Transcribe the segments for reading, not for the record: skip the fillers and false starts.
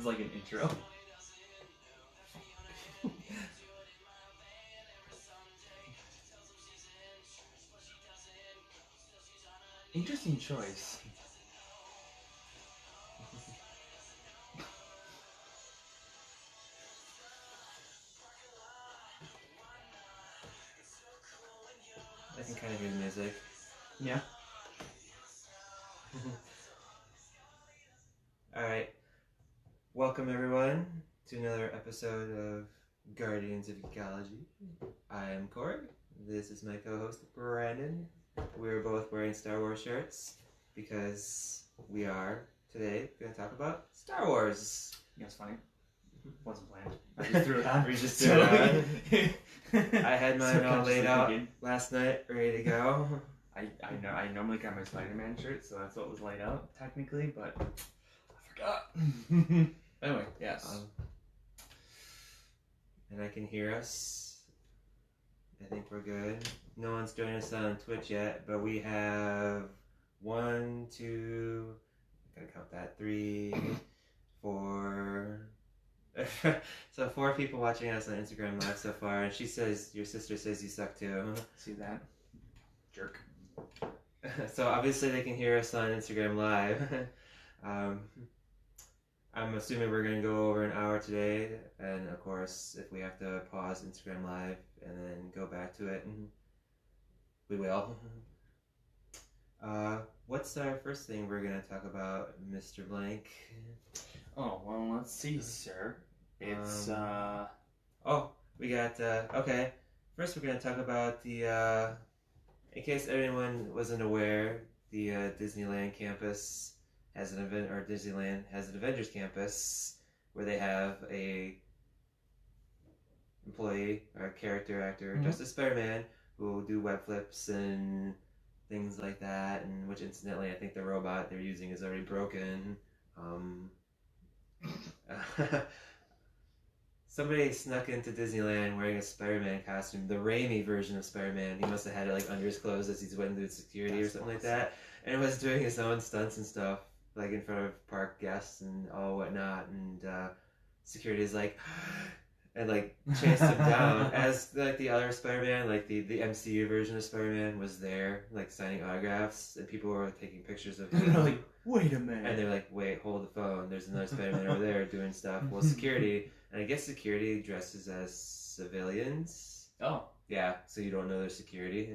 is like an intro. Interesting choice. I can kind of hear the music. Yeah. Alright. Welcome everyone to another episode of Guardians of Ecology. I am Corey. This is my co-host Brandon. We're both wearing Star Wars shirts because we are today going to talk about Star Wars. You know, it's funny. Wasn't planned. I just threw it on. We just threw it on. I had mine all laid out last night, ready to go. I normally got my Spider-Man shirt, so that's what was laid out technically, but I forgot. Anyway, yes. And I can hear us. I think we're good. No one's joined us on Twitch yet, but we have 1, 2, I gotta count that, 3, 4. So 4 people watching us on Instagram Live so far, and she says, your sister says you suck too. See that? Jerk. So obviously they can hear us on Instagram Live. I'm assuming we're going to go over an hour today, and of course if we have to pause Instagram Live and then go back to it, we will. What's our first thing we're going to talk about, Mr. Blank? Oh, well, let's see, sir. It's, Oh, we got, okay. First we're going to talk about the, in case anyone wasn't aware, the Disneyland campus has an event, or Disneyland has an Avengers campus where they have a employee or a character actor dressed as Spider-Man who will do web flips and things like that, and which incidentally I think the robot they're using is already broken. Somebody snuck into Disneyland wearing a Spider-Man costume, the Raimi version of Spider-Man. He must have had it like under his clothes as he's went through security or something like that, and was doing his own stunts and stuff, like in front of park guests and all whatnot. And security is like, and like chased him down as like the other Spider-Man, like the MCU version of Spider-Man was there, like signing autographs, and people were taking pictures of him. And they're like, wait a minute. And they're like, wait, hold the phone. There's another Spider-Man over there doing stuff. Well, security, and I guess security dresses as civilians. Oh. Yeah, so you don't know they're security.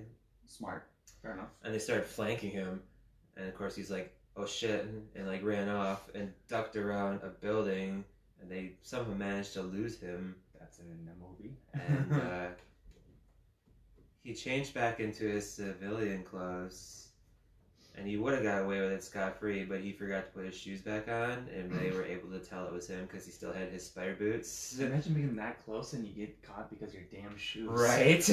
Smart. Fair enough. And they started flanking him, and of course he's like, oh shit, and like ran off and ducked around a building, and they somehow managed to lose him. That's in the movie. And he changed back into his civilian clothes, and he would have got away with it scot-free, but he forgot to put his shoes back on, and they were able to tell it was him because he still had his spider boots. Imagine being that close and you get caught because of your damn shoes. Right?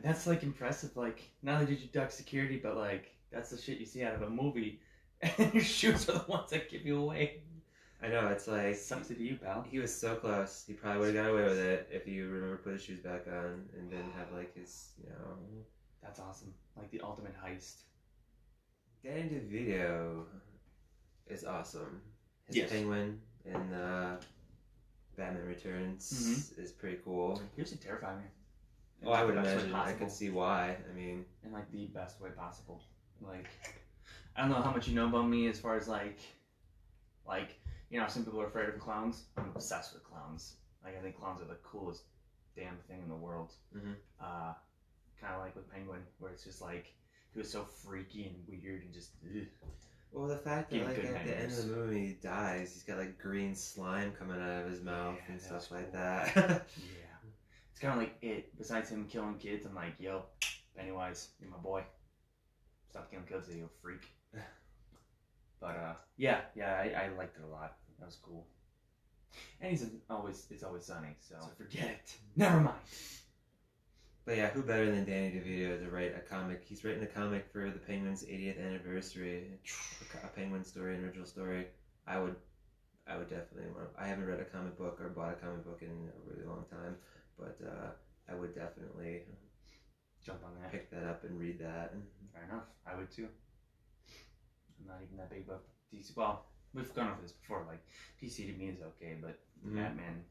That's like impressive. Like, not only did you duck security, but like, that's the shit you see out of a movie, and your shoes are the ones that give you away. I know, it's like... Sucks to you, pal. He was so close. He probably would have got away with it if he remembered to put his shoes back on and didn't have like his, you know... That's awesome. Like the ultimate heist. Danny DeVito is awesome. His Yes. penguin in Batman Returns is pretty cool. He used to terrify me. Oh, I would imagine. I could see why. I mean... In like the best way possible. Like, I don't know how much you know about me as far as like, you know, some people are afraid of clowns. I'm obsessed with clowns. Like, I think clowns are the coolest damn thing in the world. Kind of like with Penguin, where it's just like, he was so freaky and weird and just, ugh. Well, the fact that like at the end of the movie he dies, he's got like green slime coming out of his mouth and stuff like that. Yeah. It's kind of like it. Besides him killing kids, I'm like, yo, Pennywise, you're my boy. Stop killing kids, you freak. But yeah, I liked it a lot. That was cool. And it's always sunny, so forget it. Never mind. But yeah, who better than Danny DeVito to write a comic? He's written a comic for the Penguin's 80th anniversary, a Penguin story, an original story. I would definitely want. I haven't read a comic book or bought a comic book in a really long time, but I would definitely jump on that, pick that up, and read that. Fair enough. I would too. I'm not even that big of a DC. Well, we've gone over this before. Like DC to me is okay, but Batman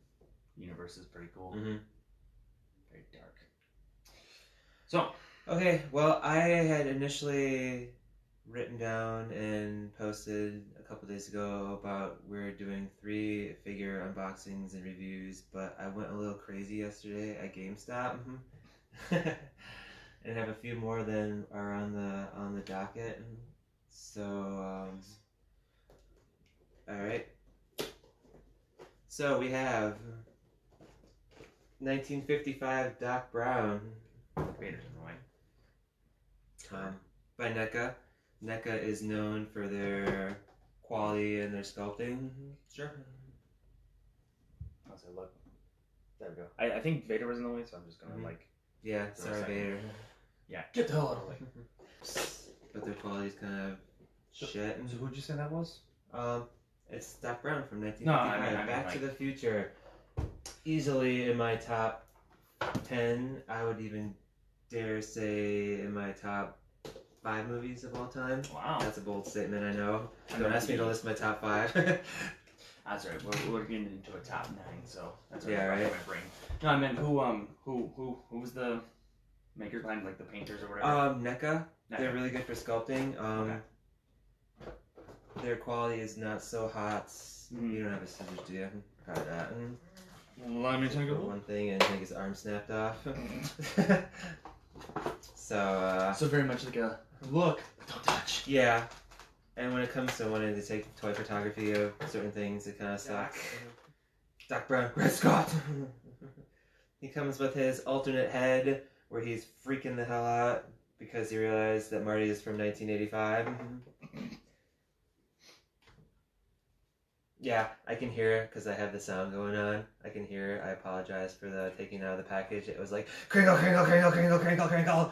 universe is pretty cool. Very dark. So okay, well, I had initially written down and posted a couple days ago about we're doing 3 figure unboxings and reviews, but I went a little crazy yesterday at GameStop. And have a few more than are on the docket. So, all right. So we have 1955 Doc Brown. Vader's in the way. By NECA. NECA is known for their quality and their sculpting. Sure. I'll say look. There we go. I think Vader was in the way, so I'm just gonna like. Yeah, sorry, Vader. Yeah, get the hell out of the way. But their quality's kind of shit. So who'd you say that was? It's Doc Brown from 1955. No, I mean Back like... to the Future. Easily in my top 10. I would even dare say in my top 5 movies of all time. Wow. That's a bold statement, I know. Don't ask me to list my top 5. That's right. We're getting into a top 9, so that's yeah, right. My brain. No, I meant who was the makers behind like the painters or whatever? NECA. They're really good for sculpting. Okay. Their quality is not so hot. You don't have a scissors, do you? Try that. Let me take a one thing and take his arm snapped off. So very much like a look, don't touch. Yeah. And when it comes to wanting to take toy photography of certain things, it kind of sucks. Doc Brown, Red Scott! He comes with his alternate head, where he's freaking the hell out because he realized that Marty is from 1985. Yeah, I can hear it because I have the sound going on. I can hear it. I apologize for the taking out of the package. It was like, crinkle, crinkle, crinkle, crinkle, crinkle, crinkle.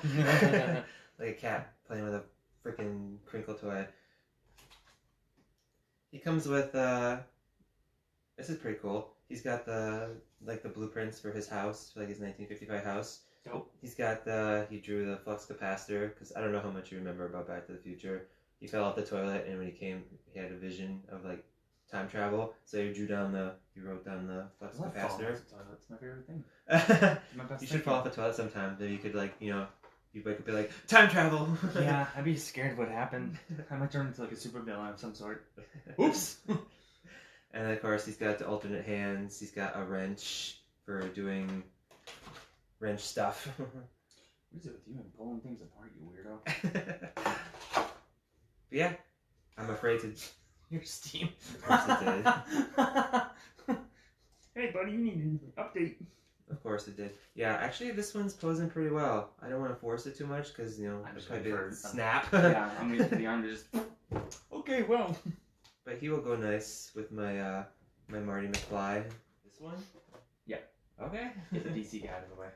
Like a cat playing with a freaking crinkle toy. He comes with, this is pretty cool. He's got the blueprints for his house, like his 1955 house. Dope. He's got he drew the flux capacitor, because I don't know how much you remember about Back to the Future. He fell off the toilet, and when he came, he had a vision of, like, time travel, so he wrote down the flux capacitor. That's my favorite thing. You should fall off a toilet sometime, then you could, like, you wake up and be like, time travel! Yeah, I'd be scared of what happened. I might turn into, like, a super villain of some sort. Oops! And, of course, he's got the alternate hands. He's got a wrench for doing wrench stuff. What is it with you and pulling things apart, you weirdo? But yeah, I'm afraid to... Your Steam. Of course it did. Hey, buddy, you need an update. Of course it did. Yeah, actually, this one's posing pretty well. I don't want to force it too much because, I'm just maybe waiting for snap. Yeah, I'm waiting for the arm to just... Okay, well. But he will go nice with my my Marty McFly. This one? Yeah. Okay. Get the DC guy out of the way.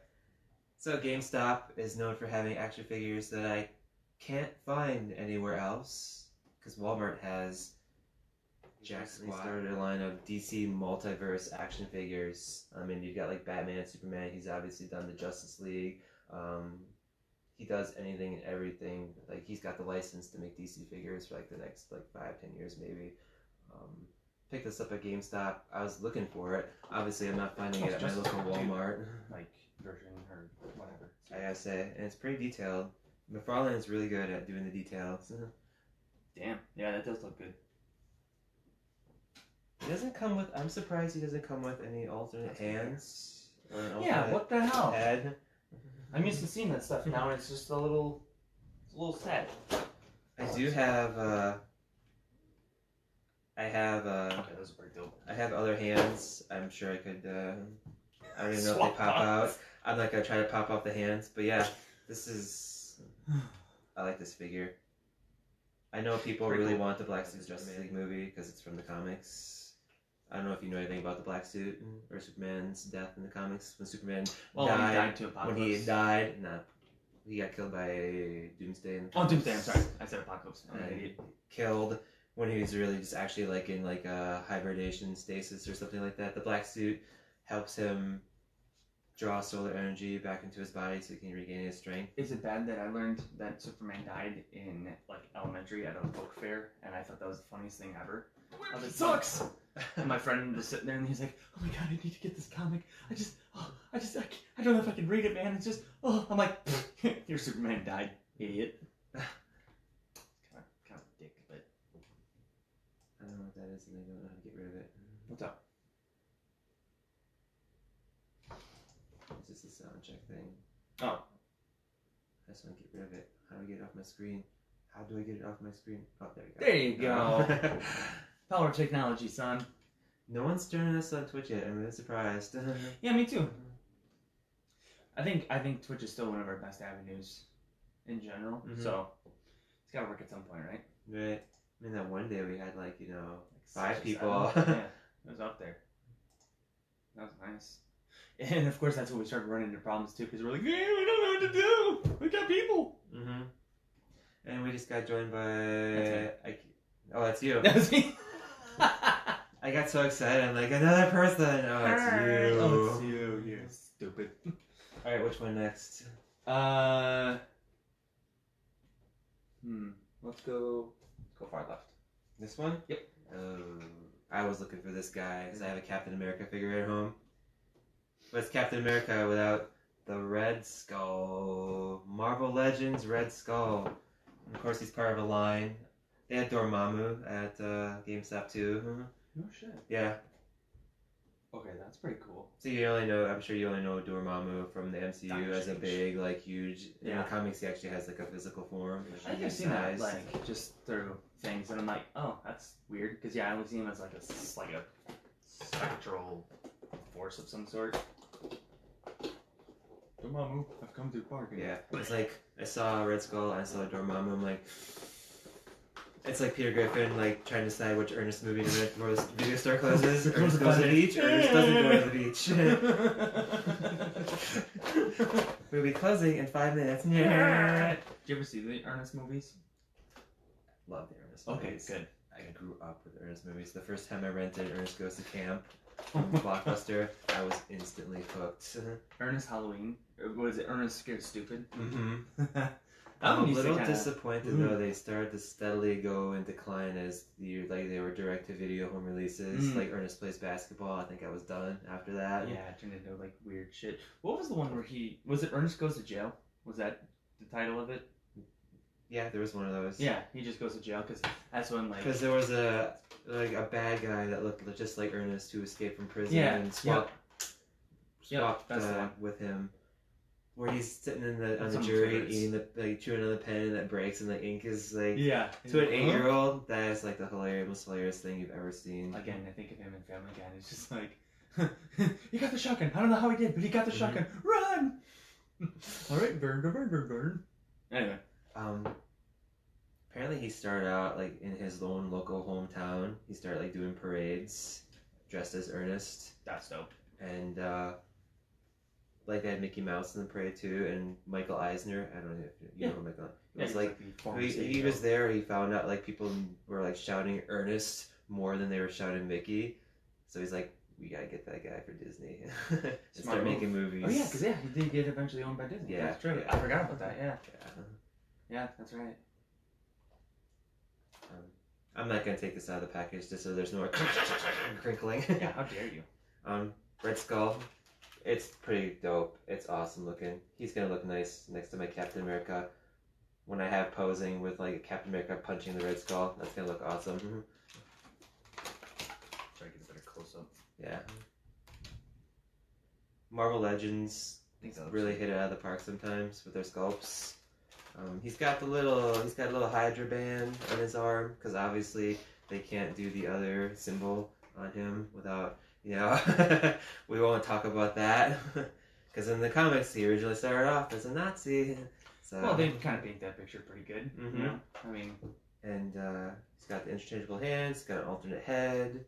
So GameStop is known for having action figures that I can't find anywhere else because Walmart has. Jackson started a line of DC multiverse action figures. I mean, you've got like Batman, Superman. He's obviously done the Justice League. He does anything and everything. Like he's got the license to make DC figures for like the next like 5-10 years maybe. Picked this up at GameStop. I was looking for it. Obviously, I'm not finding it at my local Walmart. Like version or whatever. I gotta say, and it's pretty detailed. McFarlane is really good at doing the details. Damn. Yeah, that does look good. He doesn't come with. I'm surprised he doesn't come with any alternate hands. Or an Yeah, alternate what the hell? head. I'm used to seeing that stuff now, and it's just a little sad. I do have. Okay, those are pretty dope. I have other hands. I'm sure I could. I don't even know if Swap they pop off. out. I'm not gonna try to pop off the hands, but yeah, this is. I like this figure. I know people Pretty really cool. want the Black Suit Justice League movie because it's from the comics. I don't know if you know anything about the Black Suit or Superman's death in the comics when Superman died. To When he died, he got killed by Doomsday. In the Oh, comics. Doomsday, I'm sorry. I said Apocalypse. I'm an And idiot. killed when he was really just actually like in like a hibernation stasis or something like that. The Black Suit helps him draw solar energy back into his body so he can regain his strength. Is it bad that I learned that Superman died in like elementary at a book fair, and I thought that was the funniest thing ever? I was like, sucks. And my friend was sitting there, and he's like, "Oh my god, I need to get this comic. I don't know if I can read it, man. It's just, oh." I'm like, "Your Superman died, idiot." Kind of a dick, but I don't know what that is, and I don't know how to get rid of it. what's up? It's just a sound check thing. Oh. I just want to get rid of it. How do I get it off my screen? How do I get it off my screen? Oh, there you go. There you go. Power of technology, son. No one's joining us on Twitch yet. I'm really surprised. Yeah, me too. I think Twitch is still one of our best avenues in general. Mhm. So it's gotta work at some point, right? Right. I mean, that one day we had like, you know, Like 5 6 or people. 7. Yeah, it was up there. That was nice. And of course, that's when we started running into problems too, because we're like, "Yeah, we don't know what to do. We got people." Mm-hmm. And we just got joined by... That's Oh, that's you. That was me. I got so excited. I'm like, another person. Oh, it's you. Oh, it's you. You're stupid. All right, which one next? Let's go far left. This one? Yep. I was looking for this guy because I have a Captain America figure at home. But it's Captain America without the Red Skull. Marvel Legends Red Skull. And of course, he's part of a line. They had Dormammu at GameStop too. No shit. Yeah. Okay, that's pretty cool. So you only know, I'm sure you only know Dormammu from the MCU Doctor as a Strange. big, like, huge. In Yeah. the comics, he actually has like a physical form. I think I've seen that, like, just through things, and I'm like, oh, that's weird, because yeah, I only see him as like a spectral force of some sort. Dormammu, I've come to bargain. Yeah, it's like I saw Red Skull, I saw Dormammu. I'm like, it's like Peter Griffin, like trying to decide which Ernest movie to rent before the video store closes. Ernest goes to the beach. Ernest doesn't go to the beach. We'll be closing in 5 minutes. Did you ever see the Ernest movies? Love the Ernest Okay, movies. good. I grew up with Ernest movies. The first time I rented Ernest Goes to Camp, Blockbuster, I was instantly hooked. Ernest Halloween? Or was it Ernest Scared Stupid? Mm-hmm. That I'm one a used to little kinda- disappointed though. They started to steadily go in decline as they were direct to video home releases. Like Ernest Plays Basketball. I think I was done after that. Yeah, it turned into like weird shit. What was the one where was it Ernest Goes to Jail? Was that the title of it? Yeah, there was one of those. Yeah, he just goes to jail because that's when like. Because there was a bad guy that looked just like Ernest who escaped from prison and swapped that's the one. with him. Where he's sitting on the some jury favorites. eating chewing on the pen and that breaks and the ink is like Yeah. to an 8-year-old that is like the most hilarious thing you've ever seen. Again, I think of him in Family Guy, and it's just like, he got the shotgun. I don't know how he did, but he got the shotgun. Run! All right, burn. Anyway. Apparently he started out like in his own local hometown. He started like doing parades, dressed as Ernest, That's dope. and like they had Mickey Mouse in the parade too, and Michael Eisner. I don't know if you know who Michael. It was like he was there. He found out like people were like shouting Ernest more than they were shouting Mickey, so he's like, we gotta get that guy for Disney and start making movies. Oh yeah, because he did get eventually owned by Disney. Yeah, That's true. yeah. I forgot about that. Yeah, that's right. I'm not gonna take this out of the package just so there's no crinkling. Yeah, how dare you? Red Skull. It's pretty dope. It's awesome looking. He's gonna look nice next to my Captain America. When I have posing with like Captain America punching the Red Skull, that's gonna look awesome. Try to get a better close up. Yeah. Marvel Legends really hit it out of the park sometimes with their sculpts. He's got a little Hydra band on his arm because obviously they can't do the other symbol on him without, we won't talk about that because in the comics he originally started off as a Nazi. So, well, they kind of paint that picture pretty good. Mhm. You know, I mean, and he's got the interchangeable hands. He's got an alternate head.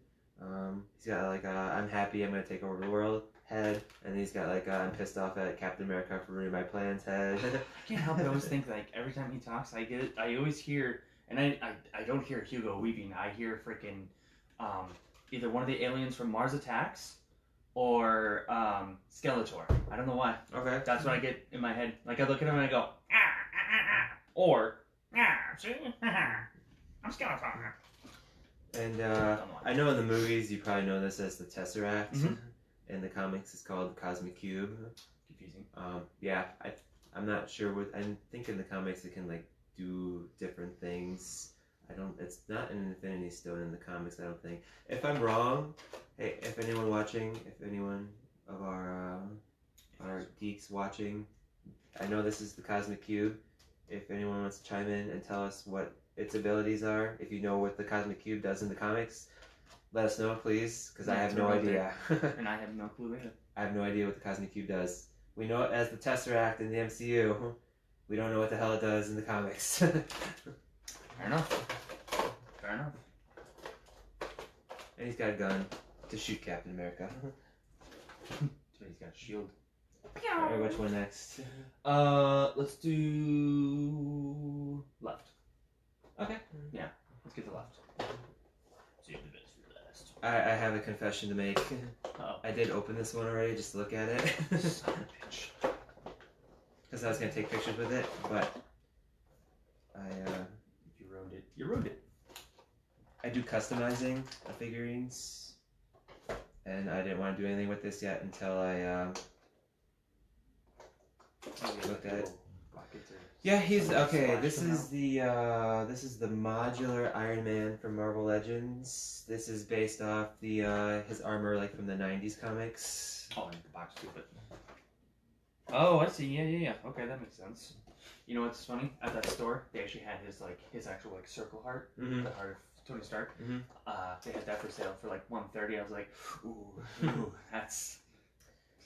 He's got like I'm happy I'm gonna take over the world head, and he's got like I'm pissed off at Captain America for ruining my plans head. I can't help but always think like every time he talks, I always hear, and I don't hear Hugo Weaving. I hear freaking either one of the aliens from Mars Attacks, or Skeletor. I don't know why. Okay. That's what I get in my head. Like I look at him and I go, or see, I'm Skeletor. And I know in the movies you probably know this as the Tesseract. Mhm. In the comics, it's called the Cosmic Cube. Confusing. Yeah, I'm not sure what. I think in the comics it can like do different things. It's not an Infinity Stone in the comics, I don't think. If I'm wrong, hey, if anyone watching, if anyone of our geeks watching, I know this is the Cosmic Cube. If anyone wants to chime in and tell us what its abilities are, if you know what the Cosmic Cube does in the comics, let us know, please, because I have no idea. And I have no clue either. I have no idea what the Cosmic Cube does. We know it as the Tesseract in the MCU. We don't know what the hell it does in the comics. Fair enough. Fair enough. And he's got a gun to shoot Captain America. He's got a shield. Alright, which one next? Let's do left. Okay. Yeah, let's get the left. See the best for last. I have a confession to make. Uh-oh. I did open this one already just to look at it. Son of a bitch. Because I was going to take pictures with it, but You ruined it. You ruined it. I do customizing of figurines, and I didn't want to do anything with this yet until I looked at it. Yeah, he's okay. This is the modular Iron Man from Marvel Legends. This is based off the his armor like from the '90s comics. Oh, and the box stupid. Oh, I see. Yeah. Okay, that makes sense. You know what's funny? At that store, they actually had his actual like circle heart, Mm-hmm. the heart of Tony Stark. Mm-hmm. They had that for sale for like $130. I was like, ooh, that's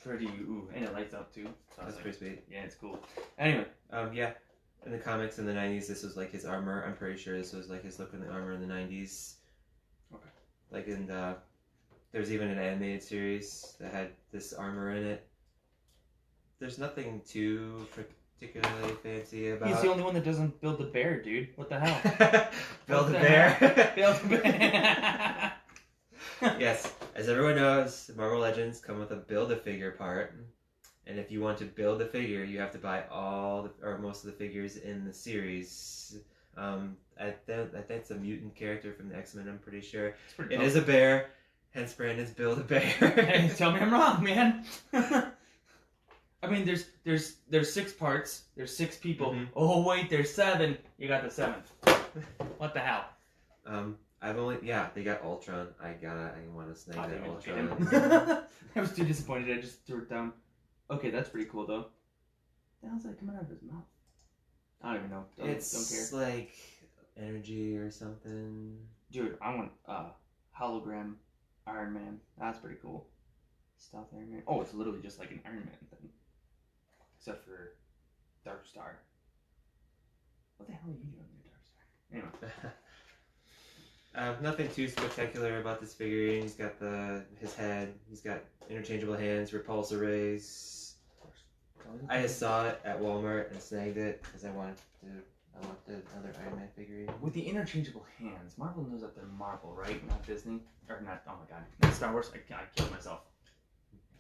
pretty. Ooh, and it lights up too. So I was That's like, pretty sweet. yeah, it's cool. Anyway, Yeah. In the comics in the '90s, this was like his armor. I'm pretty sure this was like his look in the armor in the '90s. Okay. Like in there's even an animated series that had this armor in it. There's nothing too particularly fancy about. he's the only one that doesn't build the bear, dude. What the hell? Build What a the bear. hell? Build the bear. Yes, as everyone knows, Marvel Legends come with a Build-A-Figure part, and if you want to build a figure, you have to buy or most of the figures in the series. I think it's a mutant character from the X-Men. I'm pretty sure it is a bear. Hence, Brandon's Build-A-Bear. Hey, tell me I'm wrong, man. I mean, there's 6 parts. There's 6 people. Mhm. Oh wait, there's 7. You got the 7th. What the hell? They got Ultron. I want to snag that Ultron. I was too disappointed. I just threw it down. Okay, that's pretty cool though. The hell's that coming out of his mouth? I don't even know. Don't care. It's like energy or something. Dude, I want hologram Iron Man. That's pretty cool. Stealth Iron Man. Oh, it's literally just like an Iron Man thing. Except for Dark Star. What the hell are you doing with Dark Star? Anyway. Nothing too spectacular about this figurine. He's got his head. He's got interchangeable hands, repulsor rays. I just saw it at Walmart and snagged it because I wanted another Iron Man figurine. With the interchangeable hands, Marvel knows that they're Marvel, right? Not Disney. Or not, oh my god. Not Star Wars. I killed myself.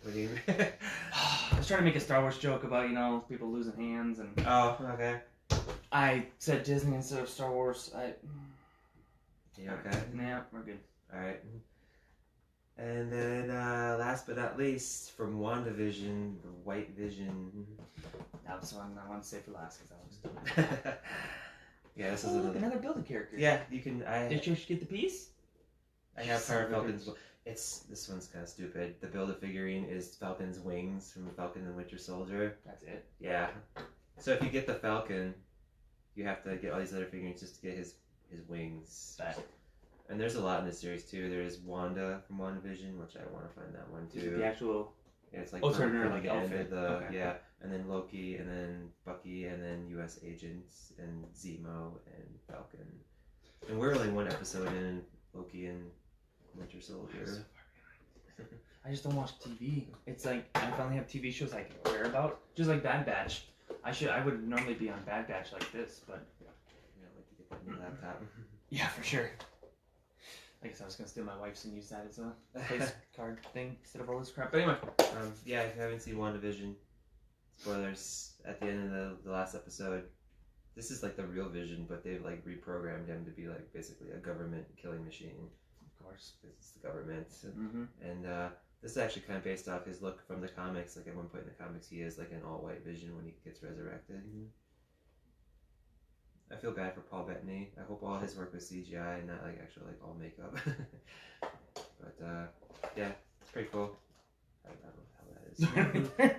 What do you mean? I was trying to make a Star Wars joke about, people losing hands and... Oh, okay. I said Disney instead of Star Wars. You okay? Yeah, we're good. Alright. And then, last but not least, from WandaVision, the White Vision. That was the one I wanted to say for last because I was doing it. Yeah, this is another Build-A character. Yeah, you can. Did you get the piece? I have Power Falcon's. This one's kind of stupid. The Build-A figurine is Falcon's wings from Falcon and Winter Soldier. That's it. Yeah. So if you get the Falcon, you have to get all these other figurines just to get his wings. That. And there's a lot in this series too. There's Wanda from WandaVision, which I want to find that one too. The actual. Yeah, it's like like the end of the okay. Yeah, and then Loki, and then Bucky, and then U.S. agents, and Zemo, and Falcon. And we're only one episode in Loki and Winter Soldier. I just don't watch TV. It's like I finally have TV shows I can care about, just like Bad Batch. I would normally be on Bad Batch like this, but Yeah, I'd like to get that new laptop. yeah, for sure. I guess I was gonna steal my wife's and use that as a place card thing instead of all this crap. But anyway. Yeah, if you haven't seen WandaVision, spoilers at the end of the last episode. This is like the real Vision, but they've like reprogrammed him to be like basically a government killing machine. Of course. It's the government. Mm-hmm. And this is actually kind of based off his look from the comics. Like at one point in the comics, he is like an all-white Vision when he gets resurrected. I feel bad for Paul Bettany. I hope all his work was CGI and not like actually like all makeup. But yeah, it's pretty cool. I don't know how that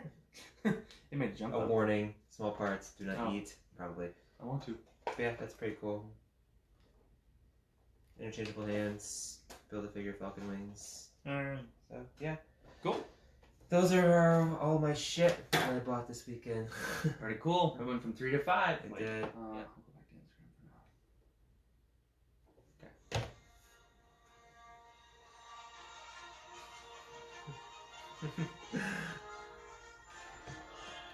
is. It made a jump. A warning: small parts, do not eat. Probably. I want to. But yeah, that's pretty cool. Interchangeable hands, build a figure Falcon wings. So yeah, cool. Those are all my shit that I bought this weekend. Pretty cool. We went from 3 to 5. I did. I'll go back to Instagram for now. Okay.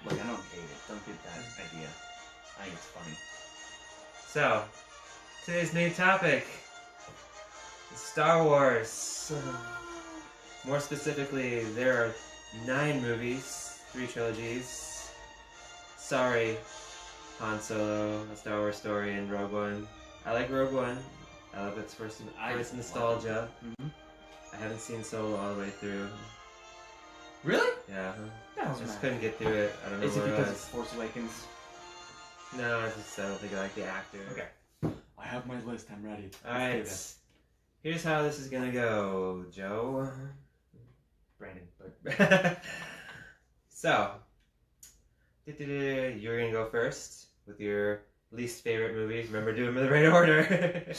Look, I don't hate it. Don't get that idea. I think it's funny. So, today's main topic is Star Wars. More specifically, there are 9 movies, 3 trilogies. Sorry, Han Solo, A Star Wars Story, and Rogue One. I like Rogue One. I love its first nostalgia. Mm-hmm. I haven't seen Solo all the way through. Really? Yeah. That I was just mad. couldn't get through it. I don't know Is it what because it it's was. Force Awakens? No, I don't think I like the actor. Okay. I have my list. I'm ready. Alright. Here's how this is gonna go, Joe. Brandon, but So, you're gonna go first with your least favorite movies. Remember, do them in the right order.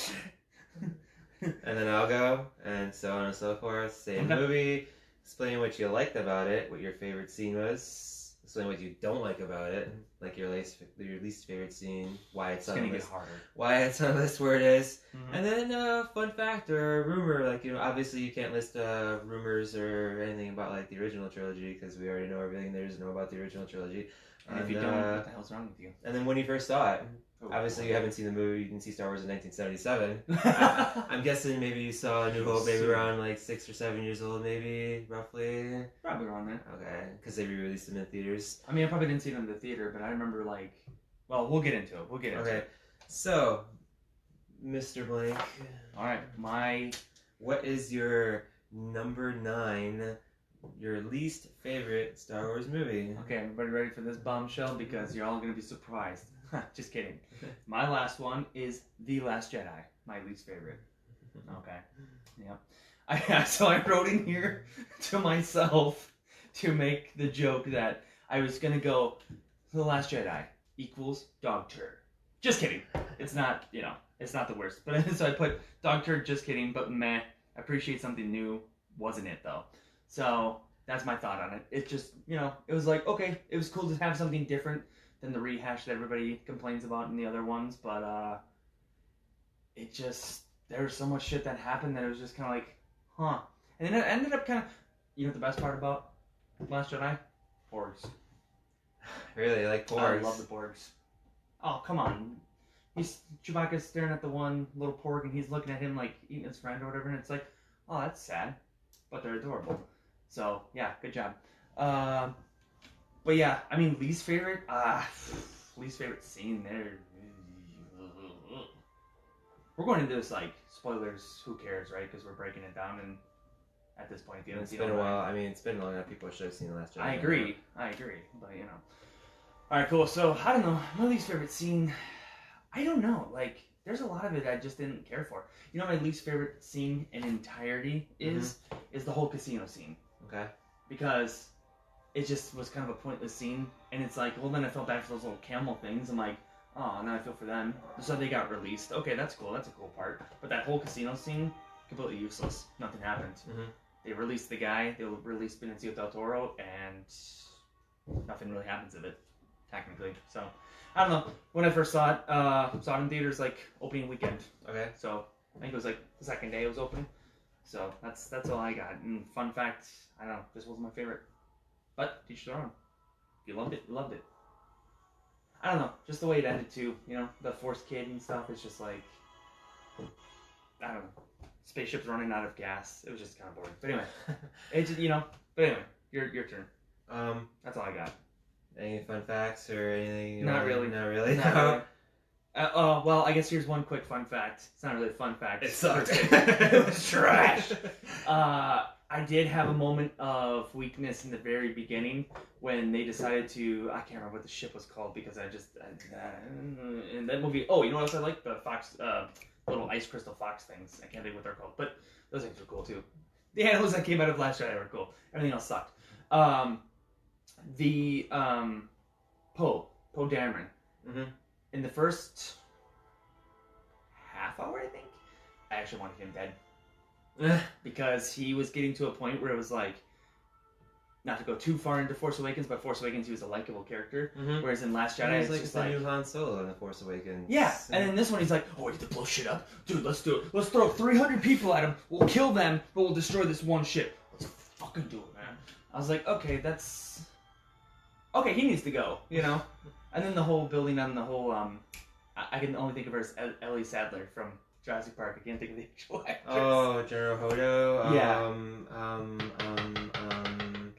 And then I'll go, and so on and so forth. Same movie. Explain what you liked about it, what your favorite scene was. Explain what you don't like about it, like your least favorite scene, why it's on gonna the get list, harder. why it's on the list where it is. Mm-hmm. And then fun fact or rumor, like, obviously you can't list rumors or anything about like the original trilogy because we already know everything there is to know about the original trilogy. And if you don't, what the hell's wrong with you? And then when you first saw it, obviously you haven't seen the movie. You didn't see Star Wars in 1977. I'm guessing maybe you saw A New Hope maybe around like 6 or 7 years old, maybe roughly. Probably around there. Okay, because they re-released them in theaters. I mean, I probably didn't see them in the theater, but I remember like, well, we'll get into it. Okay, so Mr. Blank. All right, What is your number 9? Your least favorite Star Wars movie? Okay, everybody ready for this bombshell? Because you're all gonna be surprised. Just kidding. My last one is The Last Jedi. My least favorite. Okay. Yep. So I wrote in here to myself to make the joke that I was gonna go The Last Jedi equals dog turd. Just kidding. It's not, it's not the worst. But so I put dog turd, just kidding, but meh. I appreciate something new. Wasn't it though? So that's my thought on it. It just, it was like, okay, it was cool to have something different than the rehash that everybody complains about in the other ones, but it just, there was so much shit that happened that it was just kind of like, huh. And then it ended up kind of, what the best part about Last Jedi? Porgs. Really? Like porgs? I love the porgs. Oh, come on. Chewbacca's staring at the one little porg and he's looking at him like eating his friend or whatever, and it's like, oh, that's sad. But they're adorable. So, yeah, good job. But yeah, I mean, least favorite scene there. We're going into this, like, spoilers, who cares, right? Because we're breaking it down, and at this point, if you haven't seen it. It's been a while. I mean, it's been long enough. People should have seen The Last Jedi. I agree, but, Alright, cool. So, I don't know. My least favorite scene, I don't know. Like, there's a lot of it I just didn't care for. My least favorite scene in entirety is the whole casino scene. Okay. Because it just was kind of a pointless scene, and it's like, well, then I felt bad for those little camel things. I'm like, oh, now I feel for them. So they got released. Okay, that's cool. That's a cool part. But that whole casino scene, completely useless. Nothing happened. Mm-hmm. They released the guy. They released Benicio del Toro, and nothing really happens of it, technically. So, I don't know. When I first saw it in theaters like opening weekend. Okay. So I think it was like the second day it was open. So that's all I got. And fun fact, I don't know, this wasn't my favorite. But teach their own. If you loved it, you loved it. I don't know, just the way it ended too. The Force kid and stuff. It's just like, I don't know. spaceships running out of gas. It was just kind of boring. But anyway, it just, you know. But anyway, your turn. That's all I got. Any fun facts or anything? Not really. Not really. Not really. Well, I guess here's one quick fun fact. It's not really a fun fact. It sucked. It was trash. I did have a moment of weakness in the very beginning when they decided to. I can't remember what the ship was called because in that movie. Oh, you know what else I like? The fox, little ice crystal fox things. I can't think what they're called, but those things were cool too. The animals that came out of Last Jedi were cool. Everything else sucked. The Poe Dameron. Mm-hmm. In the first half hour, I think, I actually wanted him dead. Because he was getting to a point where it was like, not to go too far into Force Awakens, but Force Awakens he was a likable character. Mm-hmm. Whereas in Last Jedi, it's it's like just the like new Han Solo in the Force Awakens. yeah, and then this one he's like, oh, we get to blow shit up, dude. Let's do it. Let's throw 300 people at him. We'll kill them, but we'll destroy this one ship. Let's fucking do it, man. I was like, okay, he needs to go, you know. And then the whole building on the whole I can only think of her as Ellie Sadler from Jurassic Park. I can't think of the actual actress. Oh, General Hodo. Yeah.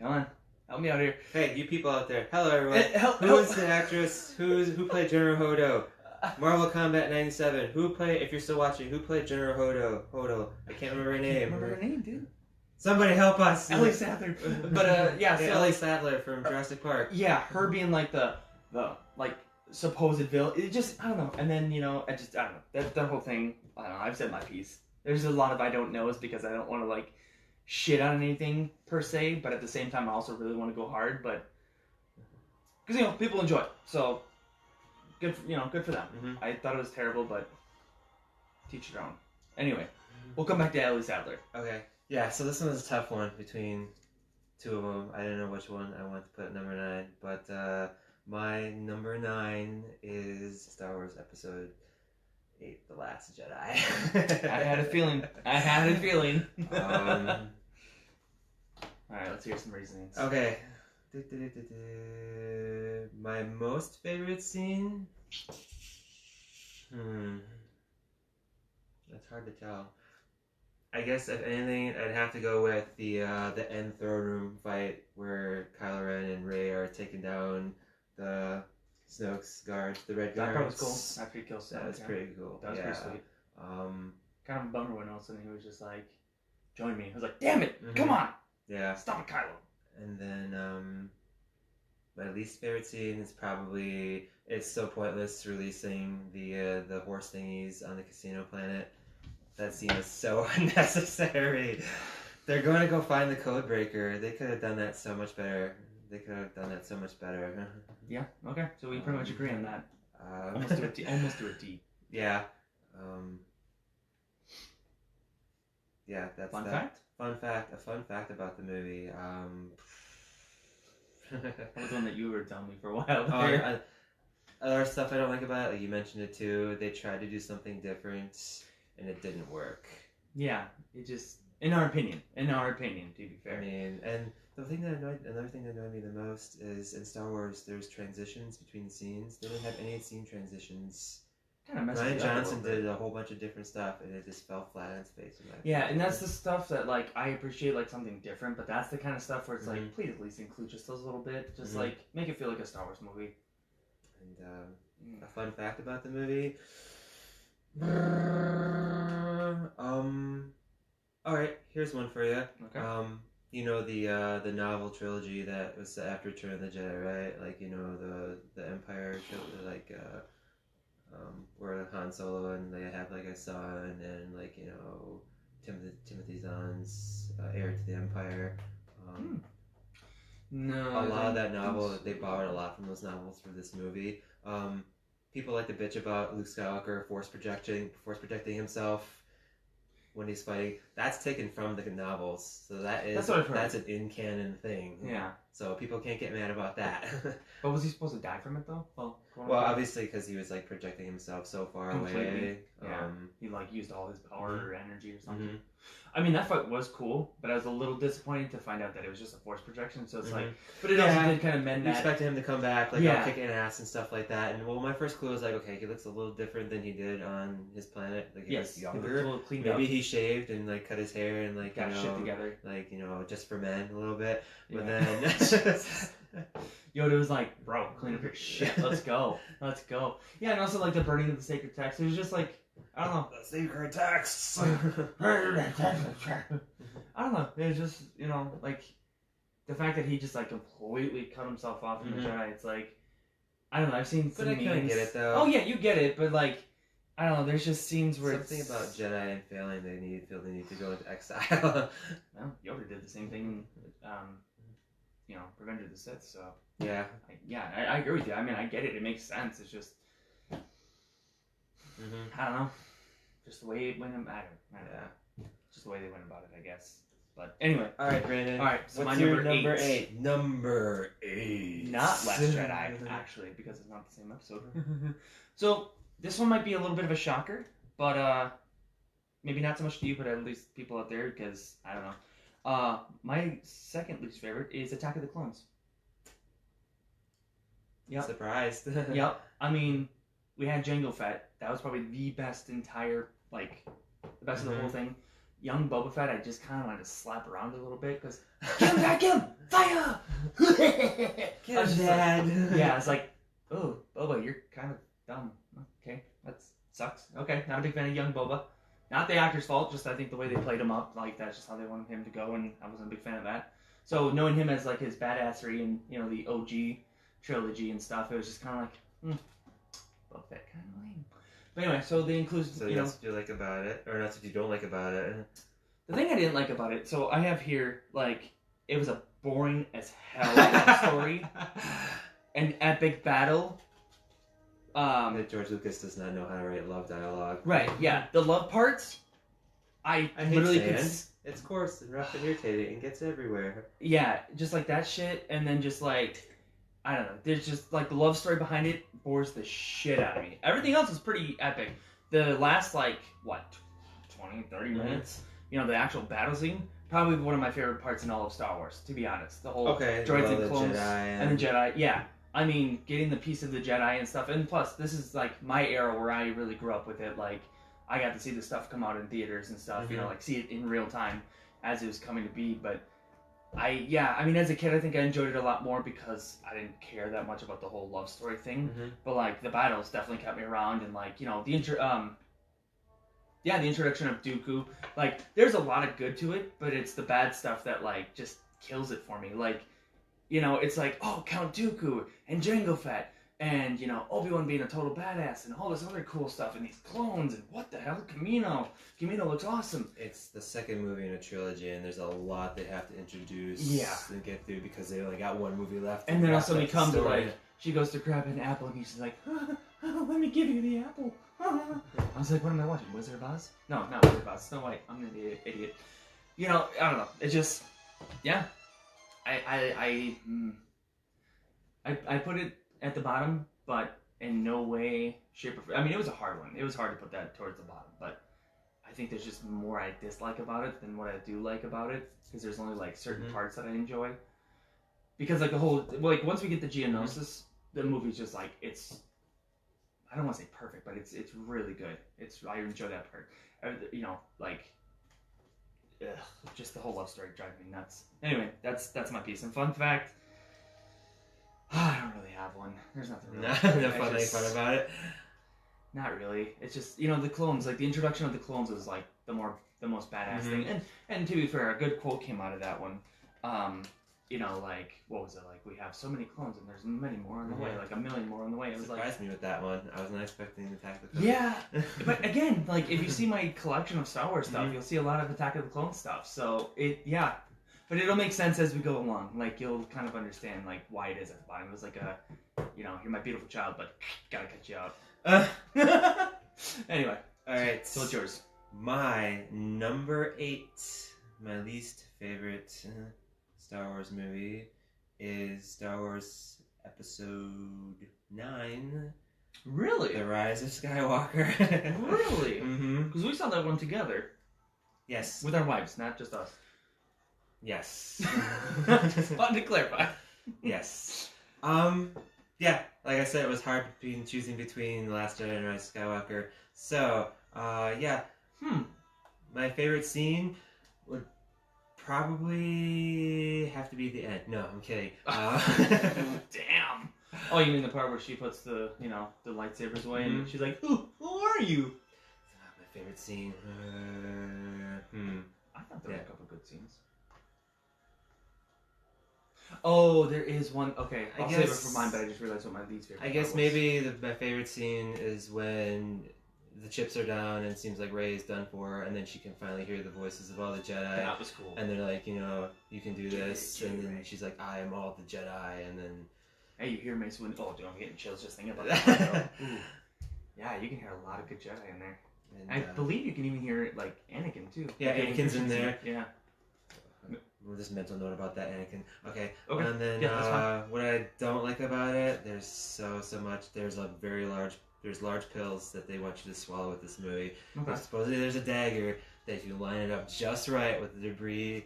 Come on, help me out here. Hey, you people out there. Hello, everyone. Help. Who is the actress who played General Hodo? Marvel Combat 97. If you're still watching, who played General Hodo? I can't remember her name. I can't remember her name, dude. Somebody help us. Ellie Sadler. But yeah, so Ellie Sadler from Jurassic Park. yeah, her being like the like supposed villain. It just, I don't know. And then, you know, I don't know. That whole thing, I don't know. I've said my piece. There's a lot of I don't knows because I don't want to like shit on anything per se, but at the same time I also really want to go hard, but because, you know, people enjoy it. So good for them. Mm-hmm. I thought it was terrible, but teach your own. Anyway, we'll come back to Ellie Sadler. Okay. Yeah, so this one was a tough one between two of them. I didn't know which one I wanted to put at number 9, but my number 9 is Star Wars Episode 8, The Last Jedi. I had a feeling. Alright, let's hear some reasonings. Okay. My most favorite scene? That's hard to tell. I guess if anything, I'd have to go with the end throne room fight where Kylo Ren and Rey are taking down the Snoke's guards, the Red Guards. That part was cool. After he kills Snoke. That was pretty cool. That was pretty sweet. Um, kind of a bummer when all of a sudden he was just like, join me. I was like, damn it, come on. Yeah. Stop it, Kylo. And then my least favorite scene is probably, it's so pointless releasing the horse thingies on the casino planet. That scene is so unnecessary. They're going to go find the code breaker. They could have done that so much better. Yeah, okay. So we pretty much agree on that. Almost to a T. Yeah. Yeah, that's Fun that. fact? A fun fact about the movie. That was one that you were telling me for a while. Other stuff I don't like about it, like you mentioned it too, they tried to do something different and it didn't work. Yeah, it just, in our opinion, to be fair. I mean, and another thing that annoyed me the most is in Star Wars, there's transitions between scenes. They didn't have any scene transitions. Kind of Ryan Johnson did a whole bunch of different stuff, and it just fell flat on its face. Yeah, and that's the stuff that, like, I appreciate, like, something different, but that's the kind of stuff where it's like, please at least include just those little bit, just like make it feel like a Star Wars movie. And a fun fact about the movie. All right, here's one for you. Okay. You know the novel trilogy that was after Return of the Jedi, right? Like, you know, the Empire trilogy, like where Han Solo and they have like a son, and like, you know, Timothy Zahn's heir to the Empire. No. A lot of that novel, they borrowed a lot from those novels for this movie. People like to bitch about Luke Skywalker force projecting himself when he's fighting. That's taken from the novels, so that's an in-canon thing. Yeah. So people can't get mad about that. But was he supposed to die from it though? Well, obviously because he was like projecting himself so far away. Yeah. He like used all his power or energy or something. Mm-hmm. I mean, that fight was cool, but I was a little disappointed to find out that it was just a force projection. So it's like, but it also did kind of mend that. You expected him to come back, like kicking ass and stuff like that. And well, my first clue was like, okay, he looks a little different than he did on his planet. Like he was younger. Maybe he shaved and like cut his hair and like got shit together. Like just for men a little bit. But then Yoda was like, bro, clean up your shit. Let's go. Let's go. Yeah, and also like the burning of the sacred text. It was just like, I don't know. The sacred texts. I don't know. It was just, like the fact that he just like completely cut himself off from the Jedi. It's like, I don't know. I've seen some memes. But I kind of get it though. Oh yeah, you get it. But like, I don't know. There's just scenes where something about Jedi and failing. They feel they need to go into exile. Well, Yoda did the same thing. Revenge of the Sith. So yeah, I agree with you. I mean, I get it. It makes sense. It's just, I don't know. Just the way it went. I don't know. Just the way they went about it, I guess. But anyway. All right, Brandon. All right. So what's my your number 8? Number 8. Not Last Jedi, actually, because it's not the same episode. So this one might be a little bit of a shocker, but maybe not so much to you, but at least people out there, because I don't know. My second least favorite is Attack of the Clones. Yep. Surprised. Yep. I mean, we had Jango Fett. That was probably the best entire, the best of the whole thing. Young Boba Fett, I just kind of wanted to slap around a little bit because get him! Fire! Get him, Dad! Yeah, it's like, oh, Boba, you're kind of dumb. Okay, that sucks. Okay, not a big fan of young Boba. Not the actor's fault, just I think the way they played him up, that's just how they wanted him to go, and I wasn't a big fan of that. So knowing him as his badassery and the OG trilogy and stuff, it was just kind of like, Boba Fett kind of lame. But anyway, so they include, so that's what you like about it, or that's what you don't like about it. The thing I didn't like about it, so I have here, it was a boring as hell love story, an epic battle. That George Lucas does not know how to write love dialogue. Right, yeah. The love parts, I literally could... It's coarse and rough and irritating and gets everywhere. Yeah, just like that shit, and then just I don't know. There's just the love story behind it bores the shit out of me. Everything else is pretty epic. The last 20, 30 minutes, the actual battle scene, probably one of my favorite parts in all of Star Wars, to be honest. The whole droids and clones and the Jedi. Yeah. I mean, getting the piece of the Jedi and stuff. And plus, this is my era where I really grew up with it. I got to see the stuff come out in theaters and stuff, see it in real time as it was coming to be. But I mean, as a kid, I think I enjoyed it a lot more because I didn't care that much about the whole love story thing. But the battles definitely kept me around, and the introduction of Dooku. There's a lot of good to it, but it's the bad stuff that just kills it for me. It's Count Dooku and Jango Fett and Obi-Wan being a total badass and all this other cool stuff and these clones and what the hell, Kamino looks awesome. It's the second movie in a trilogy and there's a lot they have to introduce and get through because they only got one movie left. And then also we come to she goes to grab an apple and he's like, let me give you the apple. I was like, what am I watching? Wizard of Oz? No, not Wizard of Oz. Snow White. I'm an idiot. I don't know. It just, I put it at the bottom, but in no way, shape, or form. I mean, it was a hard one. It was hard to put that towards the bottom, but I think there's just more I dislike about it than what I do like about it, because there's only certain parts that I enjoy. Because the whole, once we get the Geonosis, the movie's just it's, I don't want to say perfect, but it's really good. I enjoy that part. Just the whole love story drives me nuts. Anyway, that's my piece. And fun fact, I don't really have one. There's nothing really. Nothing fun about it. Not really. It's just the clones. The introduction of the clones was the most badass thing. And to be fair, a good quote came out of that one. What was it we have so many clones and there's many more on the way, a million more on the way. It was surprised me with that one. I was not expecting the Attack of the Clones. Yeah, but again, if you see my collection of Star Wars stuff, you'll see a lot of Attack of the Clones stuff. So but it'll make sense as we go along. You'll kind of understand why it is at the bottom. It was you're my beautiful child, but gotta cut you out. Anyway, all right. So what's yours? My number 8, my least favorite Star Wars movie is Star Wars Episode 9. Really? The Rise of Skywalker. Really? Mm-hmm. Because we saw that one together. Yes. With our wives, not just us. Yes. Just wanted to clarify. Yes. Yeah, like I said, it was hard choosing between The Last Jedi and Rise of Skywalker. So, yeah. My favorite scene would probably have to be the end. No, I'm kidding. Damn. Oh, you mean the part where she puts the lightsabers away and she's like, who are you? My favorite scene. I thought there were a couple good scenes. Oh, there is one. Okay, I'll save it for mine, but I just realized what my least favorite I guess was. maybe my favorite scene is when the chips are down and it seems like Rey is done for, and then she can finally hear the voices of all the Jedi. That was cool. And they're like, you can do this. And then she's like, I am all the Jedi. And then... Hey, you hear Mace Windu. Oh, dude, I'm getting chills just thinking about that. Yeah, you can hear a lot of good Jedi in there. And, I believe you can even hear, like, Anakin, too. Yeah, Anakin's in there. Yeah. Just mental note about that, Anakin. Okay. Okay. And then what I don't like about it, there's so much. There's large pills that they want you to swallow with this movie. Okay. Supposedly there's a dagger that if you line it up just right with the debris,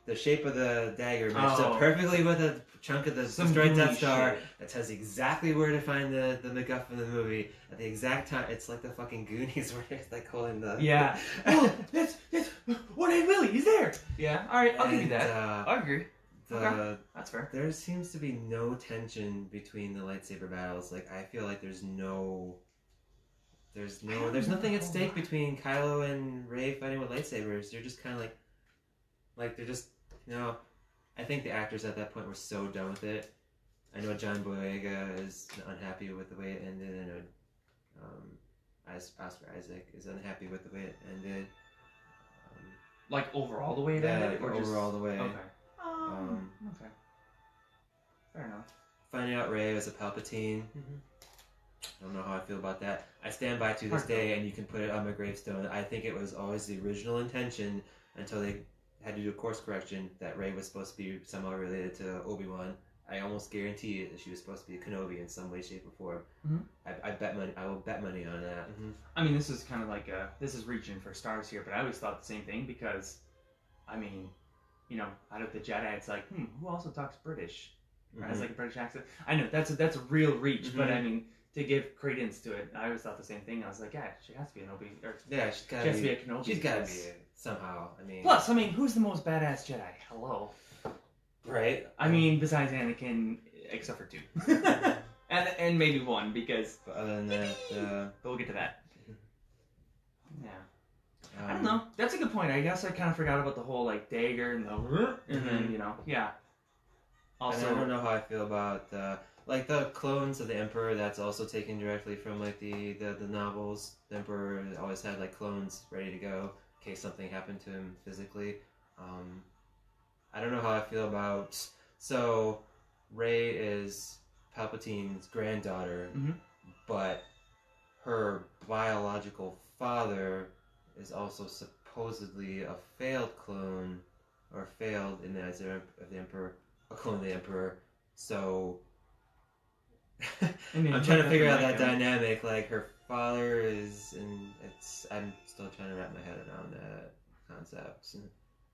the shape of the dagger matches up perfectly with a chunk of the destroyed Death Star that tells you exactly where to find the MacGuffin in the movie at the exact time. It's like the fucking Goonies where it's like holding the... Yeah. Oh, that's what Aunt Willie, he's there. Yeah, alright, I'll give you that. I agree. Okay. That's fair. There seems to be no tension between the lightsaber battles. Like, I feel like there's nothing at stake between Kylo and Rey fighting with lightsabers. They're just kind of like they're just, I think the actors at that point were so done with it. I know John Boyega is unhappy with the way it ended. I know Oscar Isaac is unhappy with the way it ended. Like overall the way it ended? Or overall the way. Okay. Okay. Fair enough. Finding out Rey was a Palpatine. I don't know how I feel about that. I stand by to this day, and you can put it on my gravestone. I think it was always the original intention until they had to do a course correction that Rey was supposed to be somehow related to Obi-Wan. I almost guarantee it that she was supposed to be a Kenobi in some way, shape, or form. I bet money. I will bet money on that. I mean, this is kind of like this is reaching for stars here, but I always thought the same thing because, I mean, out of the Jedi, it's like, who also talks British? Or has like a British accent? I know that's a real reach, but I mean, to give credence to it, I always thought the same thing. I was like, yeah, she has to be an Obi, or she has to be a Kenobi. She's got to be somehow. I mean, plus, who's the most badass Jedi? Hello, right? I mean, besides Anakin, except for 2, and maybe 1 because. But other than that, but we'll get to that. Yeah. I don't know. That's a good point. I guess I kind of forgot about the whole like dagger and then yeah. Also, and I don't know how I feel about the clones of the Emperor. That's also taken directly from like the novels. The Emperor always had like clones ready to go in case something happened to him physically. I don't know how I feel about. So Rey is Palpatine's granddaughter, but her biological father is also supposedly a failed clone, or failed in the eyes of the Emperor, a clone of the Emperor. So I'm trying to figure out that dynamic. Like her father is, and I'm still trying to wrap my head around that concept.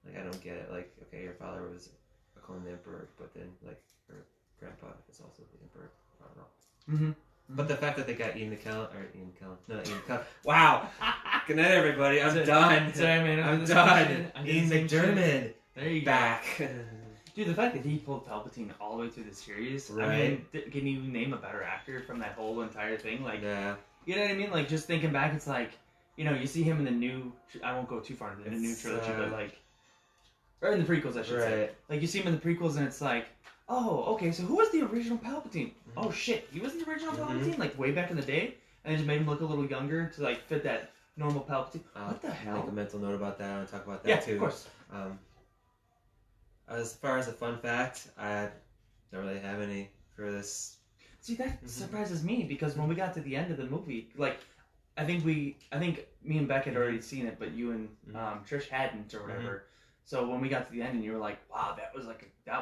Like I don't get it. Like okay, your father was a clone of the Emperor, but then like her grandpa is also the Emperor. I don't know. But the fact that they got Ian McKellen. Wow. Good night, everybody. I'm done. Sorry, man. I'm done. Ian McDiarmid. There you back. Dude, the fact that he pulled Palpatine all the way through the series. Right. I mean, can you name a better actor from that whole entire thing? Like, yeah. You know what I mean? Like, just thinking back, it's like, you see him in the new. I won't go too far into the new trilogy, but like, or in the prequels, I should say. Like, you see him in the prequels, and it's like, oh, okay, so who was the original Palpatine? Oh shit, he was the original Palpatine, like way back in the day, and they just made him look a little younger to like fit that normal Palpatine. What the hell? Make a mental note about that. I want to talk about that too. Yeah, of course. As far as a fun fact, I don't really have any for this. See, that surprises me because when we got to the end of the movie, like, I think me and Beck had already seen it, but you and Trish hadn't or whatever. So when we got to the end and you were like, wow, that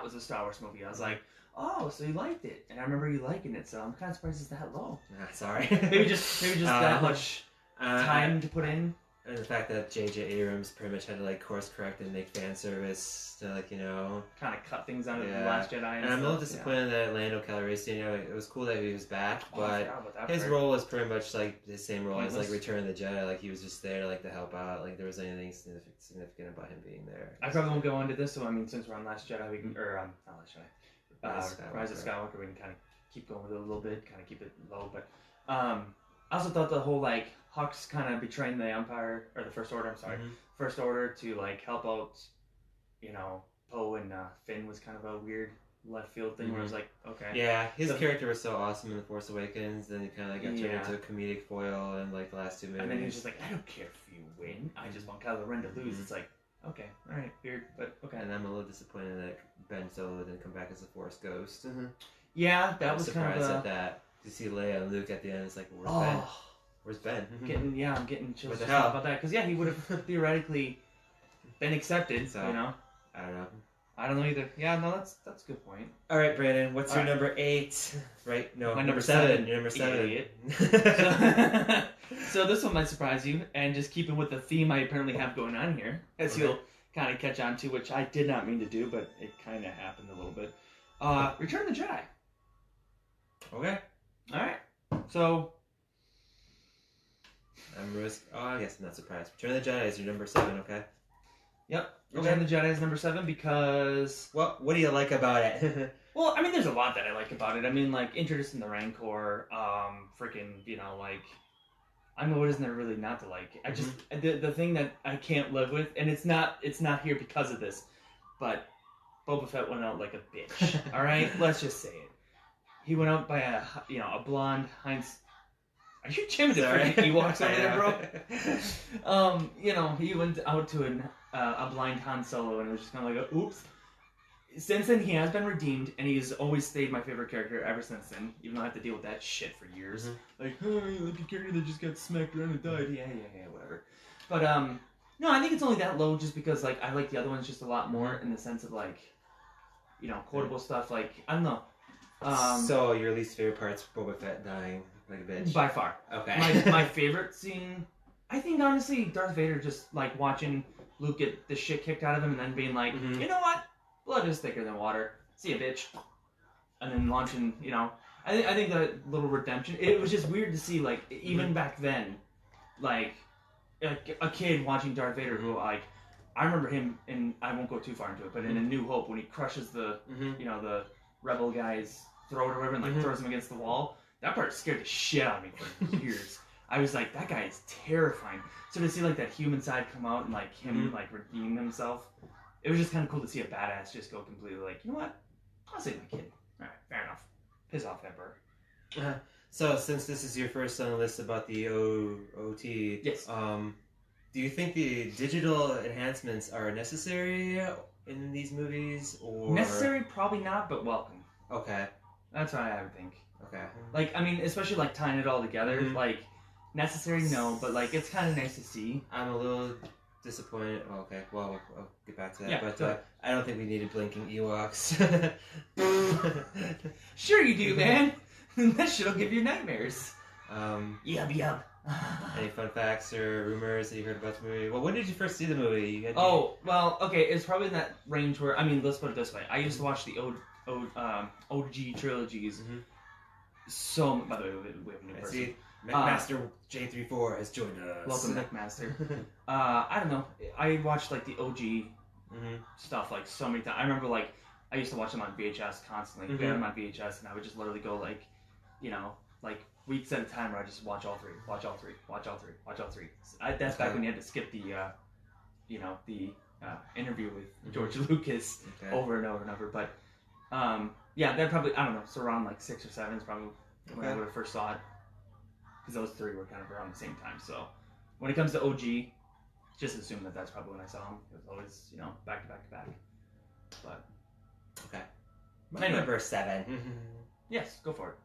was a Star Wars movie. I was like, oh, so you liked it, and I remember you liking it, so I'm kind of surprised it's that low. Sorry. maybe just that much time to put in. And the fact that J.J. Abrams pretty much had to like course correct and make fan service to like kind of cut things out of The Last Jedi. And I'm a little disappointed that Lando Calrissian, it was cool that he was back, but his role was pretty much like the same role as like Return of the Jedi. Like he was just there like to help out. Like there was anything significant about him being there. I probably won't go into this, so I mean, since we're on Last Jedi, we can not Last Jedi, Rise of Skywalker, we can kind of keep going with it a little bit, kind of keep it low. But I also thought the whole like Hux kind of betraying the Empire or the First Order. I'm sorry, First Order to like help out, Poe and Finn was kind of a weird left field thing where I was like, okay. Yeah, his character was so awesome in The Force Awakens, then he kind of like got turned into a comedic foil in like the last 2 movies. And then he was just like, I don't care if you win, I just want Kylo Ren to lose. It's like, okay, alright, weird, but okay. And I'm a little disappointed that Ben Solo didn't come back as a Force ghost. Yeah, that was kind of surprised at that. To see Leia and Luke at the end, it's like, where's Ben? Where's Ben? I'm getting chills what the hell? about that, because he would have theoretically been accepted, so, I don't know. I don't know either. Yeah, no, that's a good point. All right, Brandon, what's your number 8? Right? No, my number 7. Your number 7. Idiot. So this one might surprise you, and just keeping with the theme I apparently have going on here, as you'll kind of catch on to, which I did not mean to do, but it kind of happened a little bit. Return of the Jedi. Okay. All right. So. I guess I'm not surprised. Return of the Jedi is your number 7, okay? Yep. Return of the Jedi is number 7 because... What do you like about it? Well, I mean, there's a lot that I like about it. I mean, like, introducing the Rancor, freaking, like... I mean, what isn't there really not to like? I just... The thing that I can't live with, and it's not here because of this, but Boba Fett went out like a bitch. Alright? Let's just say it. He went out by a blonde Heinz... Are you Jim the freaking Ewoks over there, bro? He went out to a blind Han Solo, and it was just kind of like, oops. Since then, he has been redeemed, and he's always stayed my favorite character ever since then, even though I have to deal with that shit for years. Like, like a character that just got smacked around and died. Yeah, whatever. But, no, I think it's only that low just because, like, I like the other ones just a lot more in the sense of, like, quotable stuff, like, I don't know. So, your least favorite part's Boba Fett dying like a bitch? By far. Okay. My favorite scene, I think, honestly, Darth Vader just, like, watching Luke get the shit kicked out of him and then being like, you know what? Blood is thicker than water. See ya, bitch. And then launching, I think that little redemption, it was just weird to see, like, even back then, like, a kid watching Darth Vader who, like, I remember him, and I won't go too far into it, but in A New Hope, when he crushes the, the rebel guy's throat or whatever and, like, throws him against the wall, that part scared the shit out of me for years. I was like, that guy is terrifying. So to see, like, that human side come out and, like, him, like, redeem himself, it was just kind of cool to see a badass just go completely, like, you know what? I'll save my kid. All right, fair enough. Piss off, Emperor. So, since this is your first on the list about the OT, yes. Do you think the digital enhancements are necessary in these movies, or necessary? Probably not, but welcome. Okay. That's what I would think. Okay. Like, I mean, especially, like, tying it all together, like, necessary, no, but, like, it's kind of nice to see. I'm a little disappointed. Oh, okay, well, I'll get back to that. Yeah, but I don't think we needed blinking Ewoks. Sure you do, man. That shit'll give you nightmares. Yub. Any fun facts or rumors that you heard about the movie? Well, when did you first see the movie? Well, okay, it's probably in that range where, I mean, let's put it this way. I used to watch the OG trilogies. So, by the way, we have a new person. See, McMaster J34 has joined us. Welcome, McMaster. I don't know. I watched, like, the OG stuff, like, so many times. I remember, like, I used to watch them on VHS constantly. We had them on VHS, and I would just literally go, like, like, weeks at a time where I just watch all three. That's back when you had to skip the, the interview with George Lucas over and over and over. But, yeah, they're probably, I don't know, so around, like, 6 or 7 is probably when I would have first saw it. Because those three were kind of around the same time. So when it comes to OG, just assume that that's probably when I saw them. It was always, back to back to back. But okay, anyway. Number 7. Yes, go for it.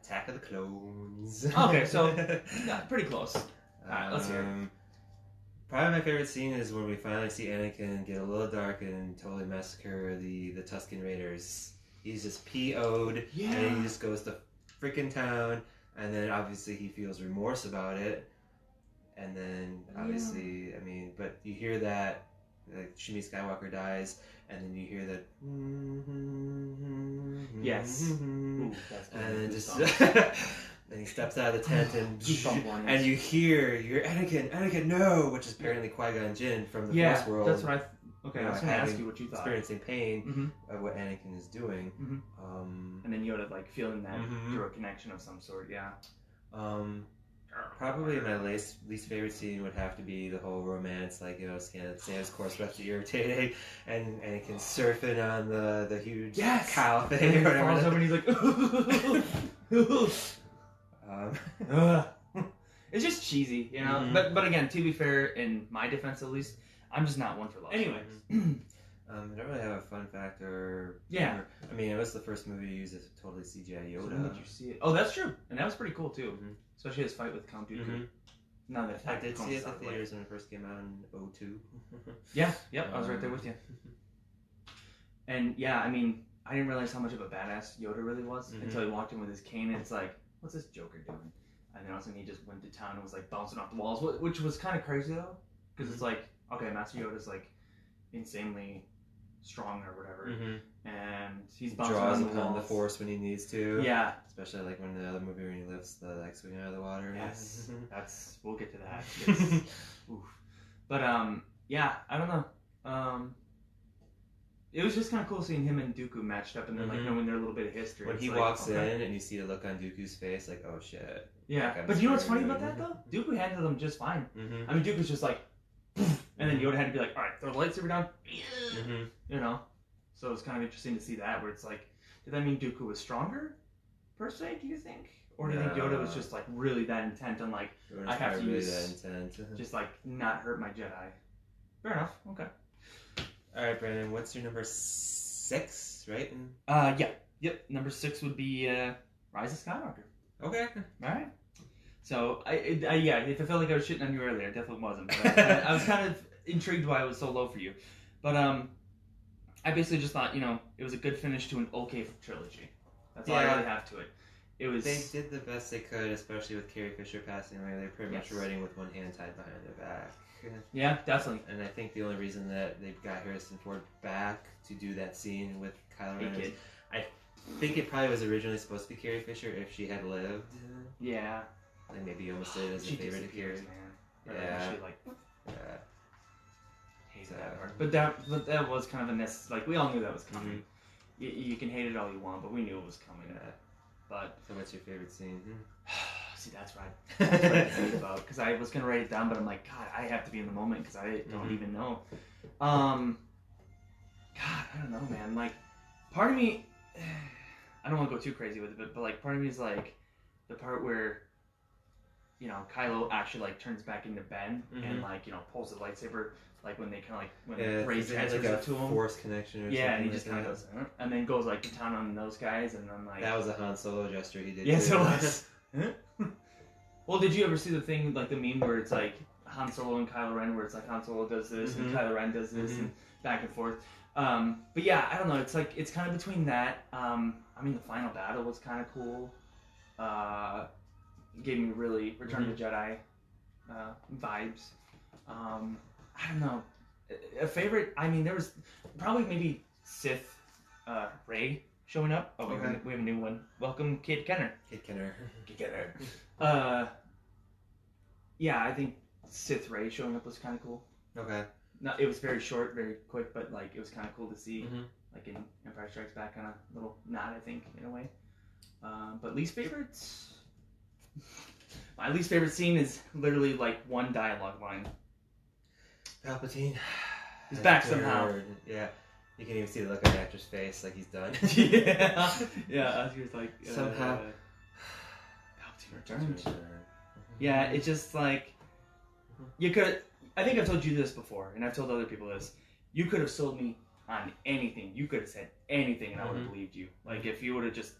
Attack of the Clones. Okay, so yeah, pretty close. All right, let's hear it. Probably my favorite scene is when we finally see Anakin get a little dark and totally massacre the Tusken Raiders. he's just PO'd, Yeah. and he just goes to freaking town, and then obviously he feels remorse about it, and then obviously, I mean, but you hear that, like, Shmi Skywalker dies, and then you hear that. Yes. Ooh, that's good. And then just. Song. And he steps out of the tent Goosebump and you hear Anakin, no, which is apparently Qui-Gon Jinn from the Force world. That's what okay, I was going to ask you what you thought. Experiencing pain of what Anakin is doing. And then Yoda like feeling that through a connection of some sort, yeah. Probably my least favorite scene would have to be the whole romance, like, you know, Sam's course reps are irritating, and Anakin surfing on the huge cow thing or whatever. Falls over and he's like, it's just cheesy, you know. But again, to be fair, in my defense at least, I'm just not one for love. Anyway, I don't really have a fun fact or. Yeah. I mean, it was the first movie to use a totally CGI Yoda. So when did you see it? Oh, that's true, and that was pretty cool too. Especially his fight with Count Dooku. No, that I did see it at the theaters when it first came out in 2002. Yeah, yep, I was right there with you. And yeah, I mean, I didn't realize how much of a badass Yoda really was until he walked in with his cane, and it's like, what's this Joker doing? And then all of a sudden he just went to town and was like bouncing off the walls, which was kind of crazy though, because it's like, okay, Master Yoda's like insanely strong or whatever, and he's bouncing draws on the upon walls. the Force when he needs to. Yeah, especially like when the other movie when he lifts the X-wing out of the water. Yes, we'll get to that. Oof. But yeah, I don't know. It was just kind of cool seeing him and Dooku matched up, and then like knowing their little bit of history. When he like, walks in and you see the look on Dooku's face, like, oh shit. Yeah, like, but you know what's funny about that though? Dooku handled them just fine. I mean, Dooku's just like, and then Yoda had to be like, all right, throw the lightsaber down. You know, so it's kind of interesting to see that, where it's like, did that mean Dooku was stronger, per se? Do you think, or do you think Yoda was just like really that intent on like, I have to use that intent, just like not hurt my Jedi? Fair enough. Okay. All right, Brandon, what's your number 6, right? Yep. Number 6 would be Rise of Skywalker. Okay. All right. So if I felt like I was shitting on you earlier, it definitely wasn't. But I was kind of intrigued why it was so low for you. But I basically just thought, you know, it was a good finish to an okay trilogy. That's all I really have to it. It was. They did the best they could, especially with Carrie Fisher passing away. They were pretty much writing with one hand tied behind their back. Yeah, definitely. And I think the only reason that they got Harrison Ford back to do that scene with Kylo Ren is, I think it probably was originally supposed to be Carrie Fisher if she had lived. Yeah. Like maybe almost did as a favor to Carrie. Yeah. She hate that part. But that was kind of a necessary. Like we all knew that was coming. You can hate it all you want, but we knew it was coming. Yeah. But so what's your favorite scene? See, that's right. That's what I think about, because I was gonna write it down, but I'm like, God, I have to be in the moment because I don't even know. God, I don't know, man. Like, part of me, I don't want to go too crazy with it, but like, part of me is like the part where, you know, Kylo actually like turns back into Ben and like, you know, pulls the lightsaber, like when they kind of like when Rey transfers like it to him. Force connection or something. Yeah, and he just kind of goes, and then goes like to town on those guys, and I'm like, that was a Han Solo gesture he did. Yes, it was. Well, did you ever see the thing, like the meme where it's like Han Solo and Kylo Ren, where it's like Han Solo does this and Kylo Ren does this and back and forth. But yeah, I don't know. It's like it's kind of between that. I mean, the final battle was kind of cool. Gave me really Return of the Jedi vibes. I don't know. A favorite. I mean, there was probably maybe Sith Rey showing up. Oh, we have a new one. Welcome, Kid Kenner. Kid Kenner. Yeah, I think Sith Rey showing up was kind of cool. Okay. No, it was very short, very quick, but like it was kind of cool to see, like in Empire Strikes Back, kind of little nod, I think, in a way. But least favorites. My least favorite scene is literally like one dialogue line. Palpatine. He's back somehow. Yeah. You can even see the look on the actor's face, like he's done. Yeah. He was like somehow. Palpatine returned. Yeah, it's just like you could. I think I've told you this before, and I've told other people this. You could have sold me on anything. You could have said anything, and I would have believed you. Like if you would have just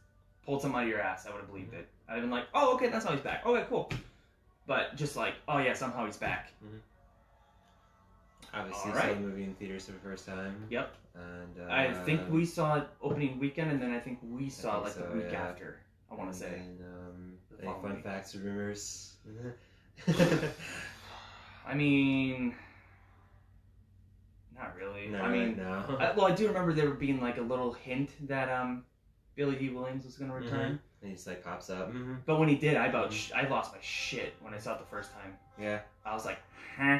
pulled something out of your ass, I would have believed it. I'd have been like, oh, okay, that's how he's back. Okay, cool. But just like, oh yeah, somehow he's back. Obviously, All right. saw the movie in theaters for the first time. Yep. And I think we saw it opening weekend, and then I think we saw think like the so, week yeah. after. I want to say. And, The any following fun week. facts or rumors? I mean, not really. No, I mean, no. well, I do remember there being like a little hint that Billy D. Williams was going to return. And he just like pops up. Mm-hmm. But when he did, I lost my shit when I saw it the first time. Yeah. I was like, huh?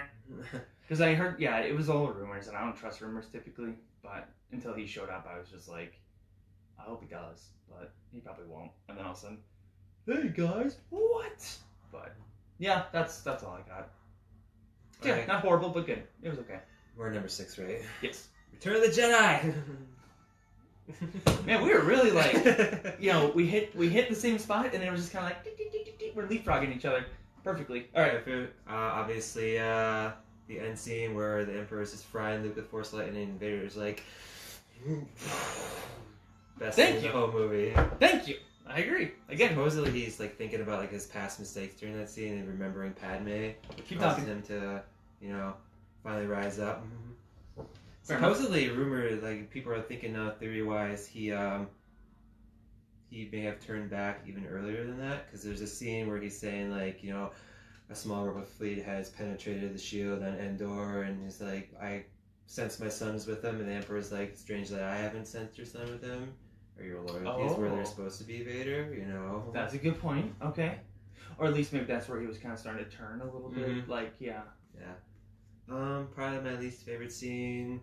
Because I heard, yeah, it was all rumors, and I don't trust rumors typically. But until he showed up, I was just like, I hope he does, but he probably won't. And then all of a sudden, hey guys, what? But yeah, that's all I got. Yeah, Right. not horrible, but good. It was okay. We're number 6, right? Yes. Return of the Jedi. Man, we were really like, you know, we hit the same spot, and it was just kind of like tick, tick, tick, tick, tick. We're leapfrogging each other perfectly. All right. Obviously, the end scene where the Emperor is just frying Luke with Force lightning, and Vader's like, best Thank scene in the you. whole movie. Thank you. I agree. Again, Supposedly he's like thinking about like his past mistakes during that scene and remembering Padme, which Keep caused talking. him to, you know, finally rise up. Fair enough. Supposedly, rumored like people are thinking theory-wise, he may have turned back even earlier than that, because there's a scene where he's saying like, you know, a small rebel fleet has penetrated the shield on Endor, and he's like, I sense my son's with them, and the Emperor's like, it's strange that I haven't sensed your son with him, or your loyalties where they're supposed to be, Vader, you know. That's a good point. Okay. Or at least maybe that's where he was kind of starting to turn a little bit. Like, yeah. Yeah. Probably my least favorite scene.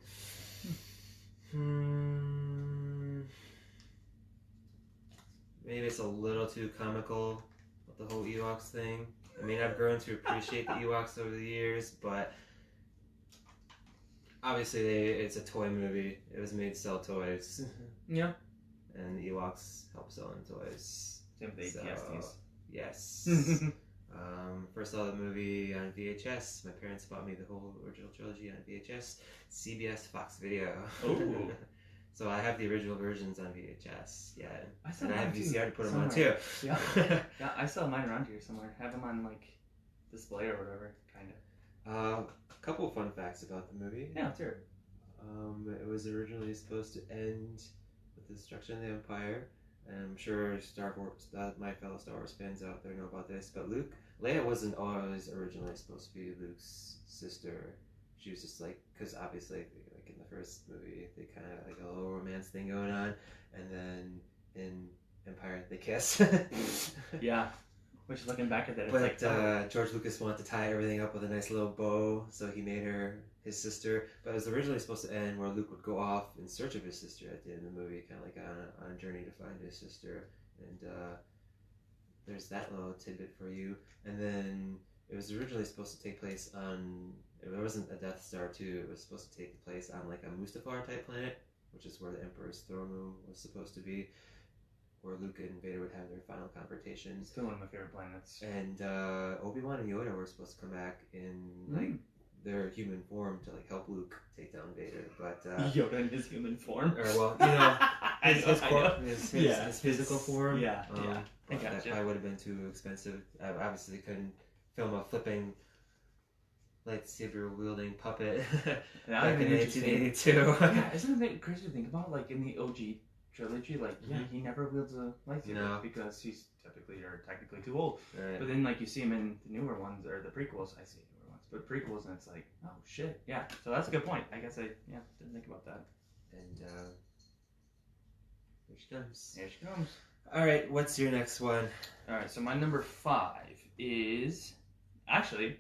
Maybe it's a little too comical with the whole Ewoks thing. I mean, I've grown to appreciate the Ewoks over the years, but obviously it's a toy movie. It was made to sell toys. Yeah. And the Ewoks help selling toys. Same with ATSTs. Yes. First saw the movie on VHS. My parents bought me the whole original trilogy on VHS. CBS Fox Video. Ooh. So I have the original versions on VHS. Yeah. And I have mine VCR to put them somewhere. on too. Yeah. Yeah, I still have mine around here somewhere. Have them on like display or whatever, kind of. A couple of fun facts about the movie. Yeah, let's hear it. It was originally supposed to end with the destruction of the Empire. And I'm sure Star Wars, my fellow Star Wars fans out there know about this, but Leia wasn't always originally supposed to be Luke's sister. She was just like, because obviously, like in the first movie, they kind of like a little romance thing going on, and then in Empire they kiss. Yeah. Which looking back at that, it's But like, oh. George Lucas wanted to tie everything up with a nice little bow, so he made her his sister. But it was originally supposed to end where Luke would go off in search of his sister at the end of the movie, kind of like on a journey to find his sister. And there's that little tidbit for you. And then it was originally supposed to take place on, it wasn't a Death Star 2, it was supposed to take place on like a Mustafar type planet, which is where the Emperor's throne room was supposed to be, where Luke and Vader would have their final confrontations. Still one of my favorite planets. And Obi-Wan and Yoda were supposed to come back in like their human form to like help Luke take down Vader, but Yoda in his human form. or well, you know, his physical form. Yeah, yeah. I That gotcha. probably would have been too expensive. I obviously couldn't film a flipping lightsaber wielding puppet back in 1982. Yeah, isn't it crazy to think about? Like in the OG trilogy, like he never wields a lightsaber because he's technically too old. Right. But then like you see him in the newer ones or the prequels. I see newer ones, but prequels, and it's like, oh shit, yeah. So that's a good point. I guess I didn't think about that. And here she comes. Here she comes. All right, what's your next one? All right, so my number 5 is actually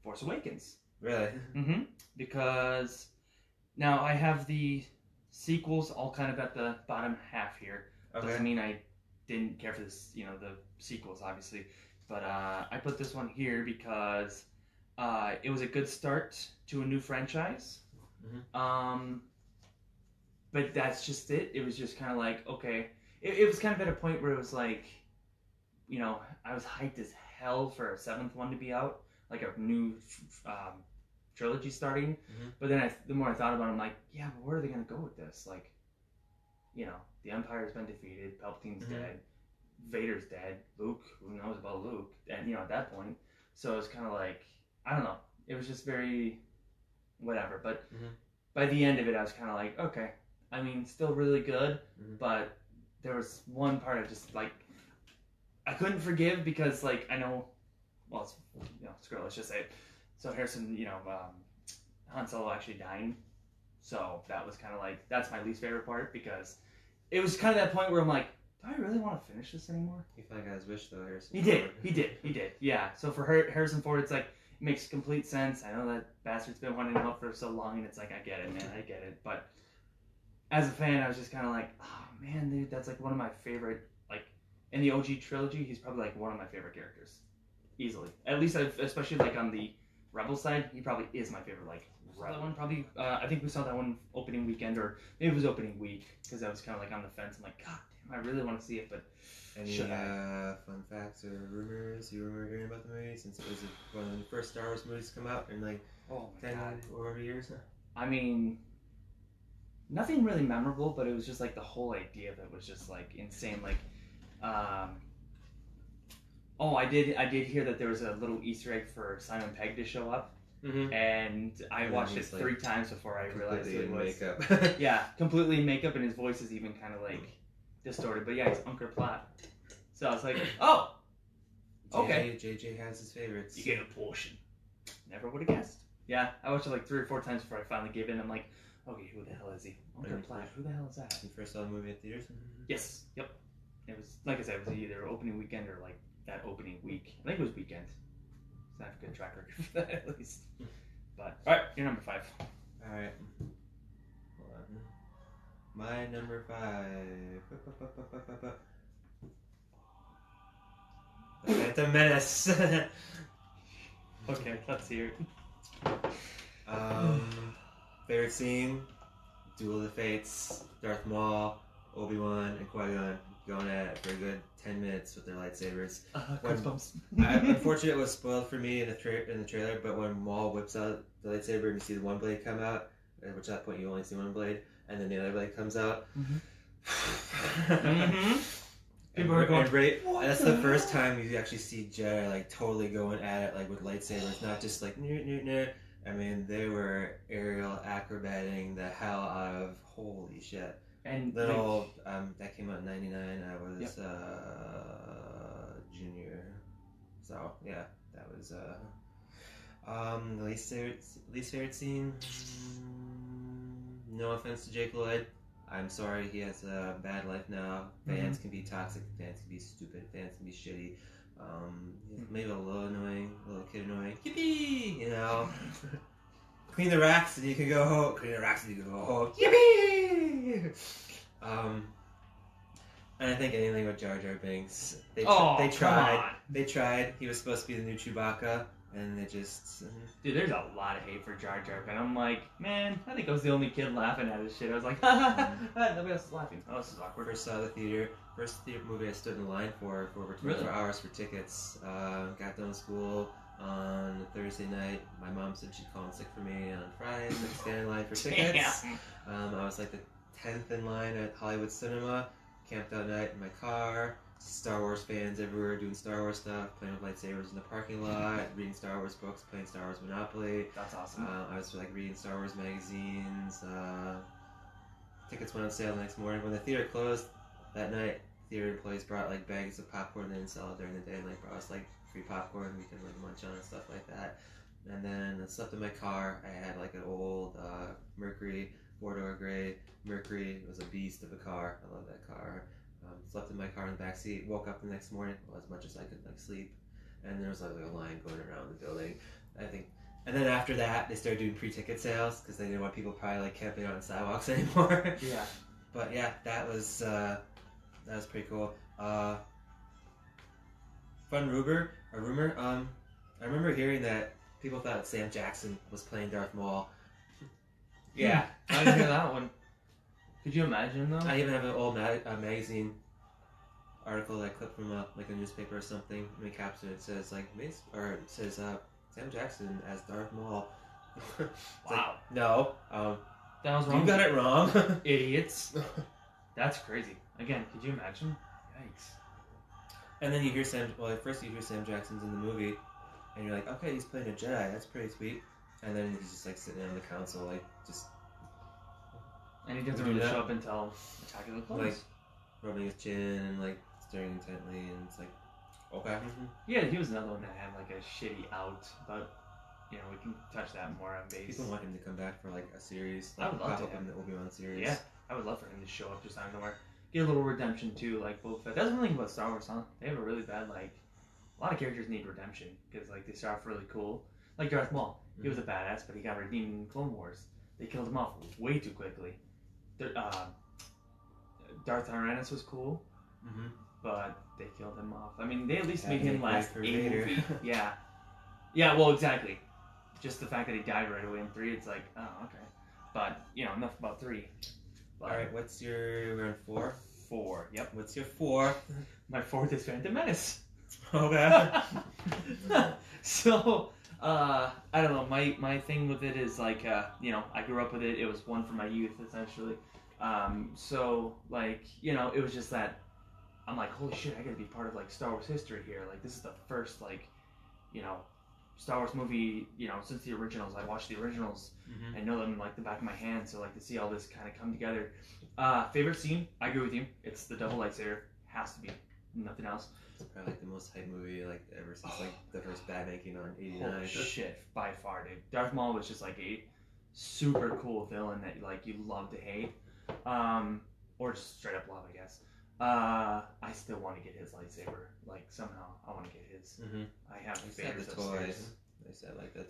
Force Awakens. Really? Mm-hmm. Because now I have the sequels all kind of at the bottom half here. Okay. Doesn't mean I didn't care for this, the sequels, obviously. But I put this one here because it was a good start to a new franchise. Mm-hmm. But that's just it. It was just kind of like, okay. It was kind of at a point where it was like, I was hyped as hell for a 7th one to be out. Like a new trilogy starting. Mm-hmm. But then the more I thought about it, I'm like, yeah, but where are they going to go with this? Like, the Empire's been defeated, Palpatine's dead, Vader's dead, Luke, who knows about Luke? And, at that point. So it's kind of like, I don't know. It was just very, whatever. But Mhm. by the end of it, I was kind of like, okay. I mean, still really good, but there was one part I just like I couldn't forgive because like I know, well, it's, screw it, let's just say it. So Harrison, Han Solo actually dying. So that was kind of like that's my least favorite part because it was kind of that point where I'm like, do I really want to finish this anymore? He finally got his wish though, Harrison. He did. Yeah. So for Harrison Ford, it's like it makes complete sense. I know that bastard's been wanting him out for so long, and it's like I get it, man, I get it, but. As a fan, I was just kind of like, oh man, dude, that's like one of my favorite, like, in the OG trilogy, he's probably like one of my favorite characters. Easily. At least, especially like on the Rebel side, he probably is my favorite, like, Rebel. That one probably, I think we saw that one opening weekend, or maybe it was opening week, because I was kind of like on the fence. I'm like, God damn, I really want to see it, but any fun facts or rumors you remember hearing about the movie since it was one of the first Star Wars movies to come out in like 10 or over years now? I mean... Nothing really memorable, but it was just like the whole idea of it was just like insane. Like, I did hear that there was a little Easter egg for Simon Pegg to show up, and I watched it 3 times before I realized it was makeup. Yeah, completely in makeup, and his voice is even kind of like distorted. But yeah, he's Uncle Platt. So I was like, oh, okay. JJ has his favorites. You get a portion. Never would have guessed. Yeah, I watched it like 3 or 4 times before I finally gave in. I'm like. Okay, who the hell is he? Uncle Platt. Who the hell is that? You first saw the movie at theaters? Yes. Yep. It was like I said, it was either opening weekend or like that opening week. I think it was weekend. So I have a good track record for that at least. But all right, you're number 5. All right. Hold on. My number 5. The Phantom Menace. Okay, let's hear it. Favorite scene, Duel of the Fates, Darth Maul, Obi-Wan, and Qui-Gon going at it for a good 10 minutes with their lightsabers. Goosebumps. Unfortunately, it was spoiled for me in the trailer, but when Maul whips out the lightsaber and you see the one blade come out, which at that point you only see one blade, and then the other blade comes out. People are going, what? That's the first time you actually see Jedi like totally going at it like with lightsabers, not just like I mean, they were aerial acrobating the hell out of holy shit. And little that came out in '99. I was junior, so yeah, that was the least favorite scene. No offense to Jake Lloyd, I'm sorry he has a bad life now. Fans can be toxic, fans can be stupid, fans can be shitty. Maybe a little annoying, a little kid annoying. Yippee! You know. Clean the racks and you can go home. Clean the racks and you can go home. Yippee! And I think anything with Jar Jar Binks. They tried. They tried. He was supposed to be the new Chewbacca, and they just. Dude, there's a lot of hate for Jar Jar, and I'm like, man, I think I was the only kid laughing at his shit. I was like, ha ha ha, nobody else is laughing. Oh, this is awkward. First saw the theater. First theater movie I stood in line for over 24 hours for tickets. Got done with school on Thursday night. My mom said she'd call in sick for me on Friday, so I stand in line for tickets. I was like the 10th in line at Hollywood Cinema. Camped out night in my car. Star Wars fans everywhere doing Star Wars stuff, playing with lightsabers in the parking lot, reading Star Wars books, playing Star Wars Monopoly. That's awesome. I was like reading Star Wars magazines. Tickets went on sale the next morning. When the theater closed that night, theater employees brought like bags of popcorn they didn't sell it during the day, and like brought us like free popcorn we could like munch on and stuff like that. And then I slept in my car. I had like an old Mercury 4-door gray Mercury. It was a beast of a car. I love that car. Slept in my car in the back seat. Woke up the next morning, as much as I could like sleep, and there was like a line going around the building. I think, and then after that, they started doing pre-ticket sales because they didn't want people probably like camping out on sidewalks anymore. Yeah. But yeah, that was pretty cool. Fun rumor. I remember hearing that people thought Sam Jackson was playing Darth Maul. Yeah, I didn't hear that one. Could you imagine though? I even have an old magazine article that I clipped from like a newspaper or something. In the caption it says like Sam Jackson as Darth Maul. Wow. Like, no. That was wrong. You got it wrong. Idiots. That's crazy. Again, could you imagine? Yikes. And then you hear first you hear Sam Jackson's in the movie, and you're like, okay, he's playing a Jedi. That's pretty sweet. And then he's just like sitting on the council, like just. And he doesn't really show up until Attack of the Clones. Like rubbing his chin and like staring intently, and it's like, okay. Yeah, he was another one that had like a shitty out, but you know we can touch that more on base. People want him to come back for like a series. Like, I would love to pop up in the Obi-Wan series. Yeah, I would love for him to show up just out of nowhere, get a little redemption too, like Boba Fett. That's one thing about Star Wars, huh? They have a really bad like. A lot of characters need redemption because like they start off really cool. Like Darth Maul, he was a badass, but he got redeemed in Clone Wars. They killed him off way too quickly. Darth Tyrannus was cool, but they killed him off. I mean, they at least made him last a movie. Yeah. Yeah, well, exactly. Just the fact that he died right away in 3, it's like, oh, okay. But, you know, enough about 3. But, alright, what's your... We're on 4? 4, yep. What's your 4? My 4th is Phantom Menace. Okay. So, I don't know, my thing with it is like, you know, I grew up with it. It was one from my youth, essentially. So, like, you know, it was just that I'm like, holy shit, I gotta be part of, like, Star Wars history here. Like, this is the first, like, you know, Star Wars movie, you know, since the originals. I watched the originals and know them like the back of my hand. So, like, to see all this kind of come together. Favorite scene? I agree with you. It's the double lightsaber. Has to be. Nothing else. It's probably like the most hype movie like ever since like the first Batman came out in '89. Holy shit, by far, dude. Darth Maul was just like a super cool villain that like you love to hate, or just straight up love, I guess. I still want to get his lightsaber. Like somehow, I want to get his. I have Vader's the upstairs. toys. They said like the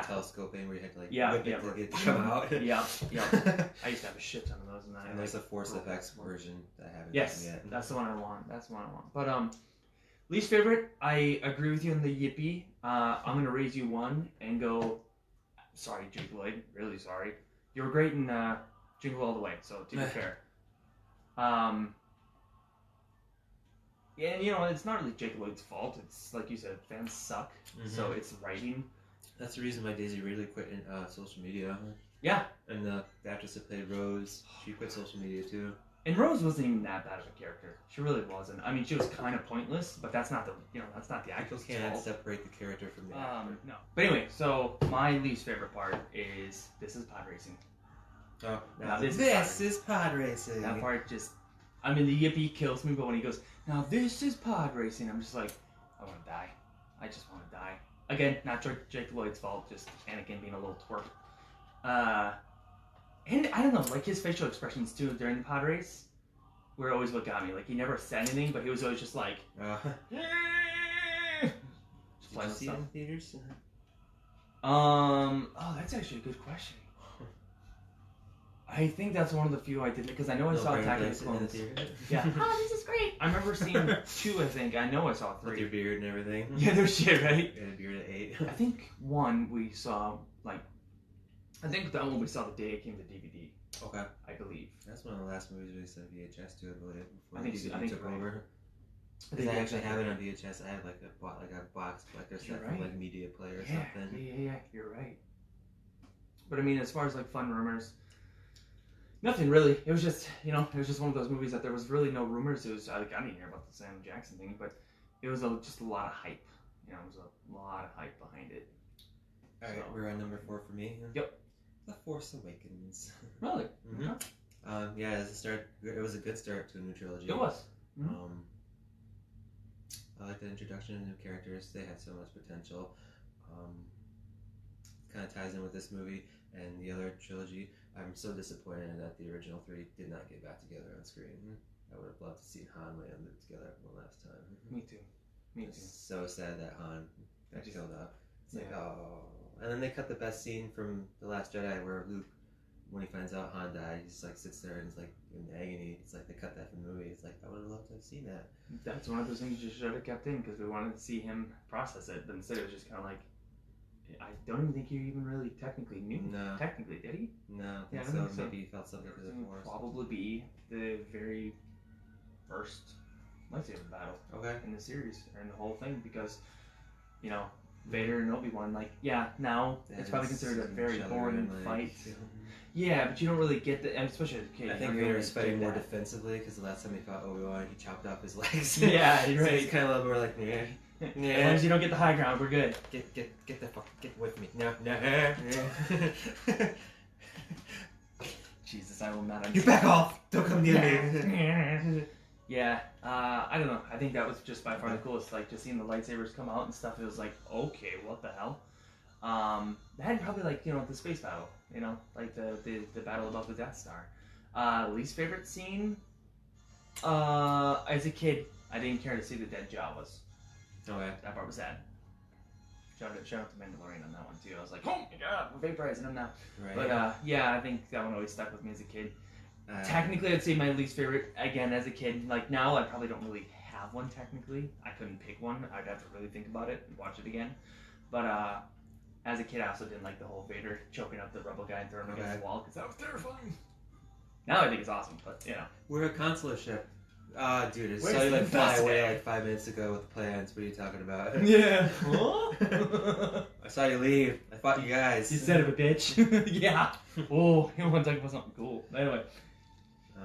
telescoping where you had to like whip it to get to come out. Yeah. I used to have a shit ton of those, and there's a Force FX version that I haven't yes, gotten yet. That's the one I want. But least favorite, I agree with you on the yippee. I'm gonna raise you 1 and go. Sorry, Jake Lloyd. Really sorry. You were great in Jingle All the Way. So to be fair. Yeah, and you know, it's not really Jake Lloyd's fault. It's like you said, fans suck. So it's writing. That's the reason why Daisy Ridley quit in social media. Yeah. And the actress that played Rose, she quit social media too. And Rose wasn't even that bad of a character. She really wasn't. I mean, she was kind of pointless, but that's not the actress' People can't fault. separate the character from the actor. No. But anyway, so my least favorite part is this is pod racing. Oh, now this is pod racing. That part just, I mean, the yippee kills me, but when he goes, now this is pod racing, I'm just like, I want to die. I just want to die. Again, not Jake Lloyd's fault, just Anakin being a little twerp. And I don't know, like his facial expressions too during the pod race were always what got me. Like he never said anything, but he was always just like, Did you see it in theaters? Oh, that's actually a good question. I think that's one of the few I did because I know I saw Attack of the Clones. Yeah. Oh, this is great. I remember seeing 2. I think I know I saw 3. With your beard and everything. Yeah, no shit, right? You had a beard at 8. I think 1 we saw like. I think that one we saw the day it came to DVD. Okay. I believe. That's one of the last movies released on VHS too, I believe. I think took over. I actually have it on VHS. I have like a box collector set from like Media Player or something. Yeah, you're right. But I mean, as far as like fun rumors, nothing really. It was just, you know, it was just one of those movies that there was really no rumors. It was like I didn't hear about the Sam Jackson thing, but it was just a lot of hype. You know, it was a lot of hype behind it. All right, we're on number 4 for me. Yep. The Force Awakens. Really? Yeah, as a start, it was a good start to a new trilogy. It was. I like the introduction of new characters. They had so much potential. Kind of ties in with this movie and the other trilogy. I'm so disappointed that the original 3 did not get back together on screen. I would have loved to see Han and Leia live together one last time. Me too. It's so sad that Han got killed off. It's like, oh. And then they cut the best scene from The Last Jedi where Luke, when he finds out Han died, he just like sits there and is like in agony. It's like they cut that from the movie. It's like, I would have loved to have seen that. That's one of those things you should have kept in because we wanted to see him process it. But instead it was just kind of like, I don't even think he even really technically knew. No. Technically, did he? No, I think so. Maybe he felt something for the Force. Probably be the very first lightsaber battle in the series or in the whole thing because, you know, Vader and Obi-Wan, like, now it's probably considered a very boring fight. Yeah, but you don't really get the, especially as a kid. I think Vader is fighting more defensively because the last time he fought Obi-Wan, he chopped off his legs. Yeah, you're right. So he's kind of a little more like, As long as you don't get the high ground, we're good. Get the fuck, get with me. No. Jesus, I will not understand. You back off! Don't come near me. Yeah, I don't know. I think that was just by far the coolest. Like, just seeing the lightsabers come out and stuff, it was like, okay, what the hell? That had probably, like, you know, the space battle, you know, like the battle above the Death Star. Least favorite scene? As a kid, I didn't care to see the dead Jawas. Okay. That part was sad. Shout out to Mandalorian on that one too. I was like, oh my god, we're vaporizing him now. Right. But yeah, I think that one always stuck with me as a kid. Technically, I'd say my least favorite, again, as a kid. Like, now, I probably don't really have one, technically. I couldn't pick one. I'd have to really think about it and watch it again. But as a kid, I also didn't like the whole Vader choking up the rebel guy and throwing him against the wall, because that was terrifying. Now I think it's awesome, but, you know. We're a consular ship. Dude, I Where's saw you, like, the fly best away, guy? like, 5 minutes ago with the plans. What are you talking about? Yeah. Huh? I saw you leave. I fought you guys. You son of a bitch. Yeah. Oh, you want to talk about something cool. Anyway.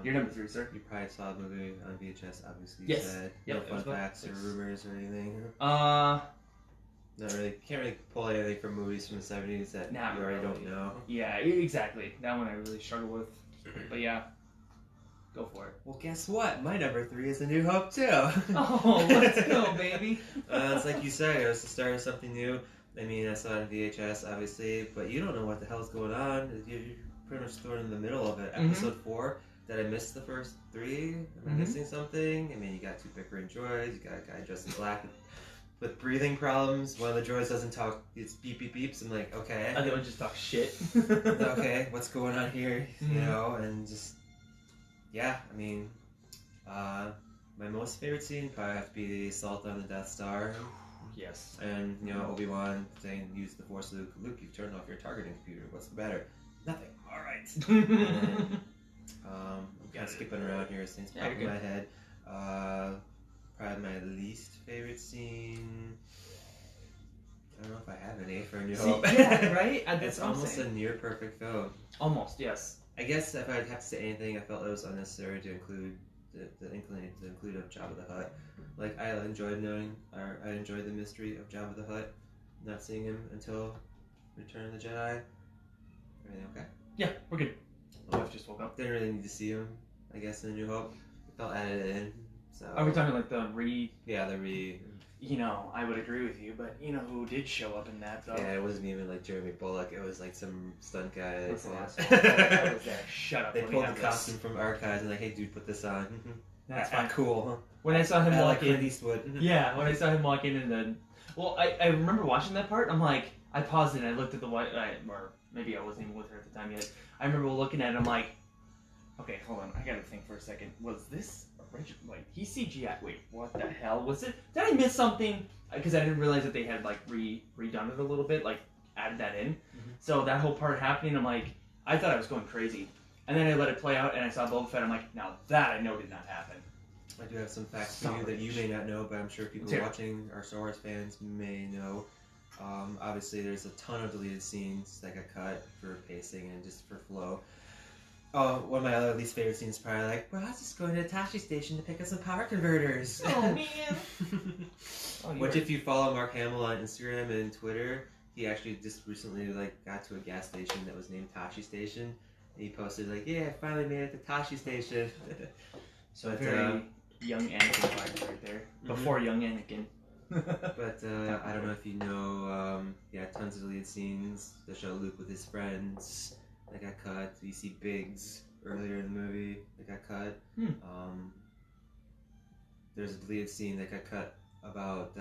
You're number 3, sir. You probably saw the movie on VHS, obviously. Yes. You said. Yep, No fun facts or rumors or anything. Not Really. Can't really pull anything from movies from the 70s that you already don't know. Yeah, exactly. That one I really struggle with. But yeah, go for it. Well, guess what? My number 3 is A New Hope too. Oh, let's go, baby. It's like you said, it was the start of something new. I mean, I saw it on VHS, obviously, but you don't know what the hell is going on. You're pretty much thrown in the middle of it. Episode 4. Did I miss the first 3? Am I missing something? I mean, you got 2 bickering droids. You got a guy dressed in black with breathing problems. One of the droids doesn't talk. It's beep beep beeps. I'm like, okay. The other one just talks shit. Okay, what's going on here? You know, and just yeah. I mean, my most favorite scene probably have to be the assault on the Death Star. Yes. And you know, Obi-Wan saying, "Use the Force, Luke. Luke, you've turned off your targeting computer. What's the matter? Nothing. All right." I'm kind of skipping around here. Things pop in my head. Probably my least favorite scene. I don't know if I have any for A New Hope. Yeah, right? It's almost a near perfect film. Almost, yes. I guess if I'd have to say anything, I felt it was unnecessary to include the include of Jabba the Hutt. Like, I enjoyed the mystery of Jabba the Hutt. Not seeing him until Return of the Jedi. Everything okay? Yeah, we're good. My wife just woke up. Didn't really need to see him, I guess, in A New Hope. It felt added in. So. Are we talking like the re? Yeah, the re. You know, I would agree with you, but you know who did show up in that though? Yeah, it wasn't even like Jeremy Bullock. It was like some stunt guy. What's the last one? I was there. Shut up. They pulled the costume from archives and like, hey, dude, put this on. That's not cool. Huh? When I saw him walk in, Eastwood. Yeah, when I saw him walk in the, well, I remember watching that part. I'm like, I paused it and I looked at the white, or maybe I wasn't even with her at the time yet. I remember looking at it. I'm like, okay, hold on, I gotta think for a second. Was this original? Like, he CGI? Wait, what the hell was it? Did I miss something? Because I didn't realize that they had like redone it a little bit, like added that in. So that whole part happening, I'm like, I thought I was going crazy, and then I let it play out, and I saw Boba Fett. I'm like, now that I know did not happen. I do have some facts for you that you may not know, but I'm sure people watching, our Star Wars fans, may know. Obviously, there's a ton of deleted scenes that got cut for pacing and just for flow. One of my other least favorite scenes is probably like, well, I was just going to the Tashi station to pick up some power converters. Oh, man. Which, if you follow Mark Hamill on Instagram and Twitter, he actually just recently like got to a gas station that was named Tashi Station. And he posted like, yeah, I finally made it to Tashi Station. So very young Anakin vibes right there. Before young Anakin. But I don't know if you know, tons of deleted scenes that show Luke with his friends that got cut. You see Biggs earlier in the movie that got cut. There's a deleted scene that got cut about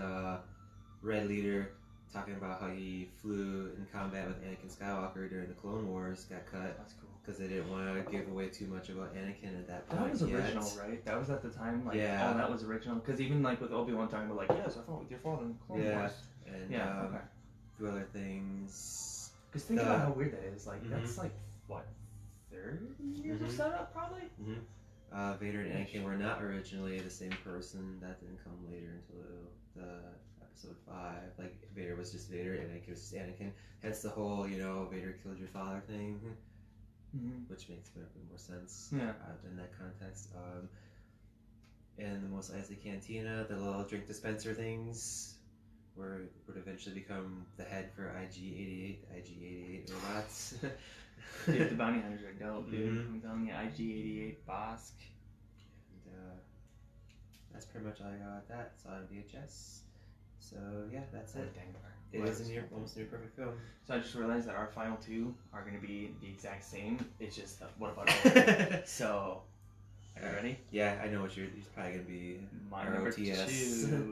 Red Leader talking about how he flew in combat with Anakin Skywalker during the Clone Wars. Got cut. That's cool. Because they didn't want to give away too much about Anakin at that point. That was original, right? That was at the time, like, yeah. Oh, that was original. Because even, like, with Obi-Wan talking about, like, yes, I fought with your father in Clone Wars. And okay. a few other things. Because think about how weird that is. Like, that's, like, what, 30 years of setup, probably? Vader and Anakin were not originally the same person. That didn't come later until the episode 5. Like, Vader was just Vader, and Anakin was just Anakin. Hence the whole, you know, Vader killed your father thing. Which makes a bit more sense in that context. And the Mos Eisley Cantina, the little drink dispenser things would eventually become the head for IG-88, the IG-88 robots. Dude, the bounty hunters are dope, dude. I'm telling you, IG-88, Bosk. And that's pretty much all I got with that. It's on VHS. So yeah, that's it. It is almost a near perfect film. So I just realized that our final two are going to be the exact same. It's just what about all So, are you ready? Yeah, I know what you're probably going to be. My number 2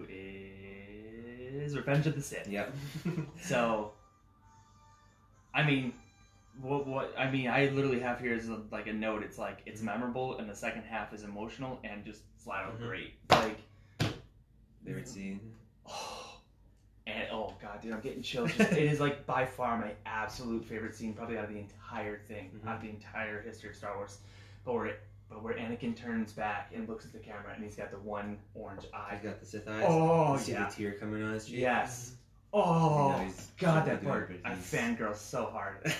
is Revenge of the Sith. Yep. So, I mean, what I mean, I literally have here is like a note. It's like it's memorable, and the second half is emotional and just flat out great. Like favorite scene. And oh god, dude, I'm getting chills. It is like by far my absolute favorite scene, probably out of the entire thing, out of the entire history of Star Wars. But where Anakin turns back and looks at the camera, and he's got the one orange eye. He's got the Sith eyes. Oh, you see the tear coming on his cheek. Yes. Oh god, that part. I fangirl so hard.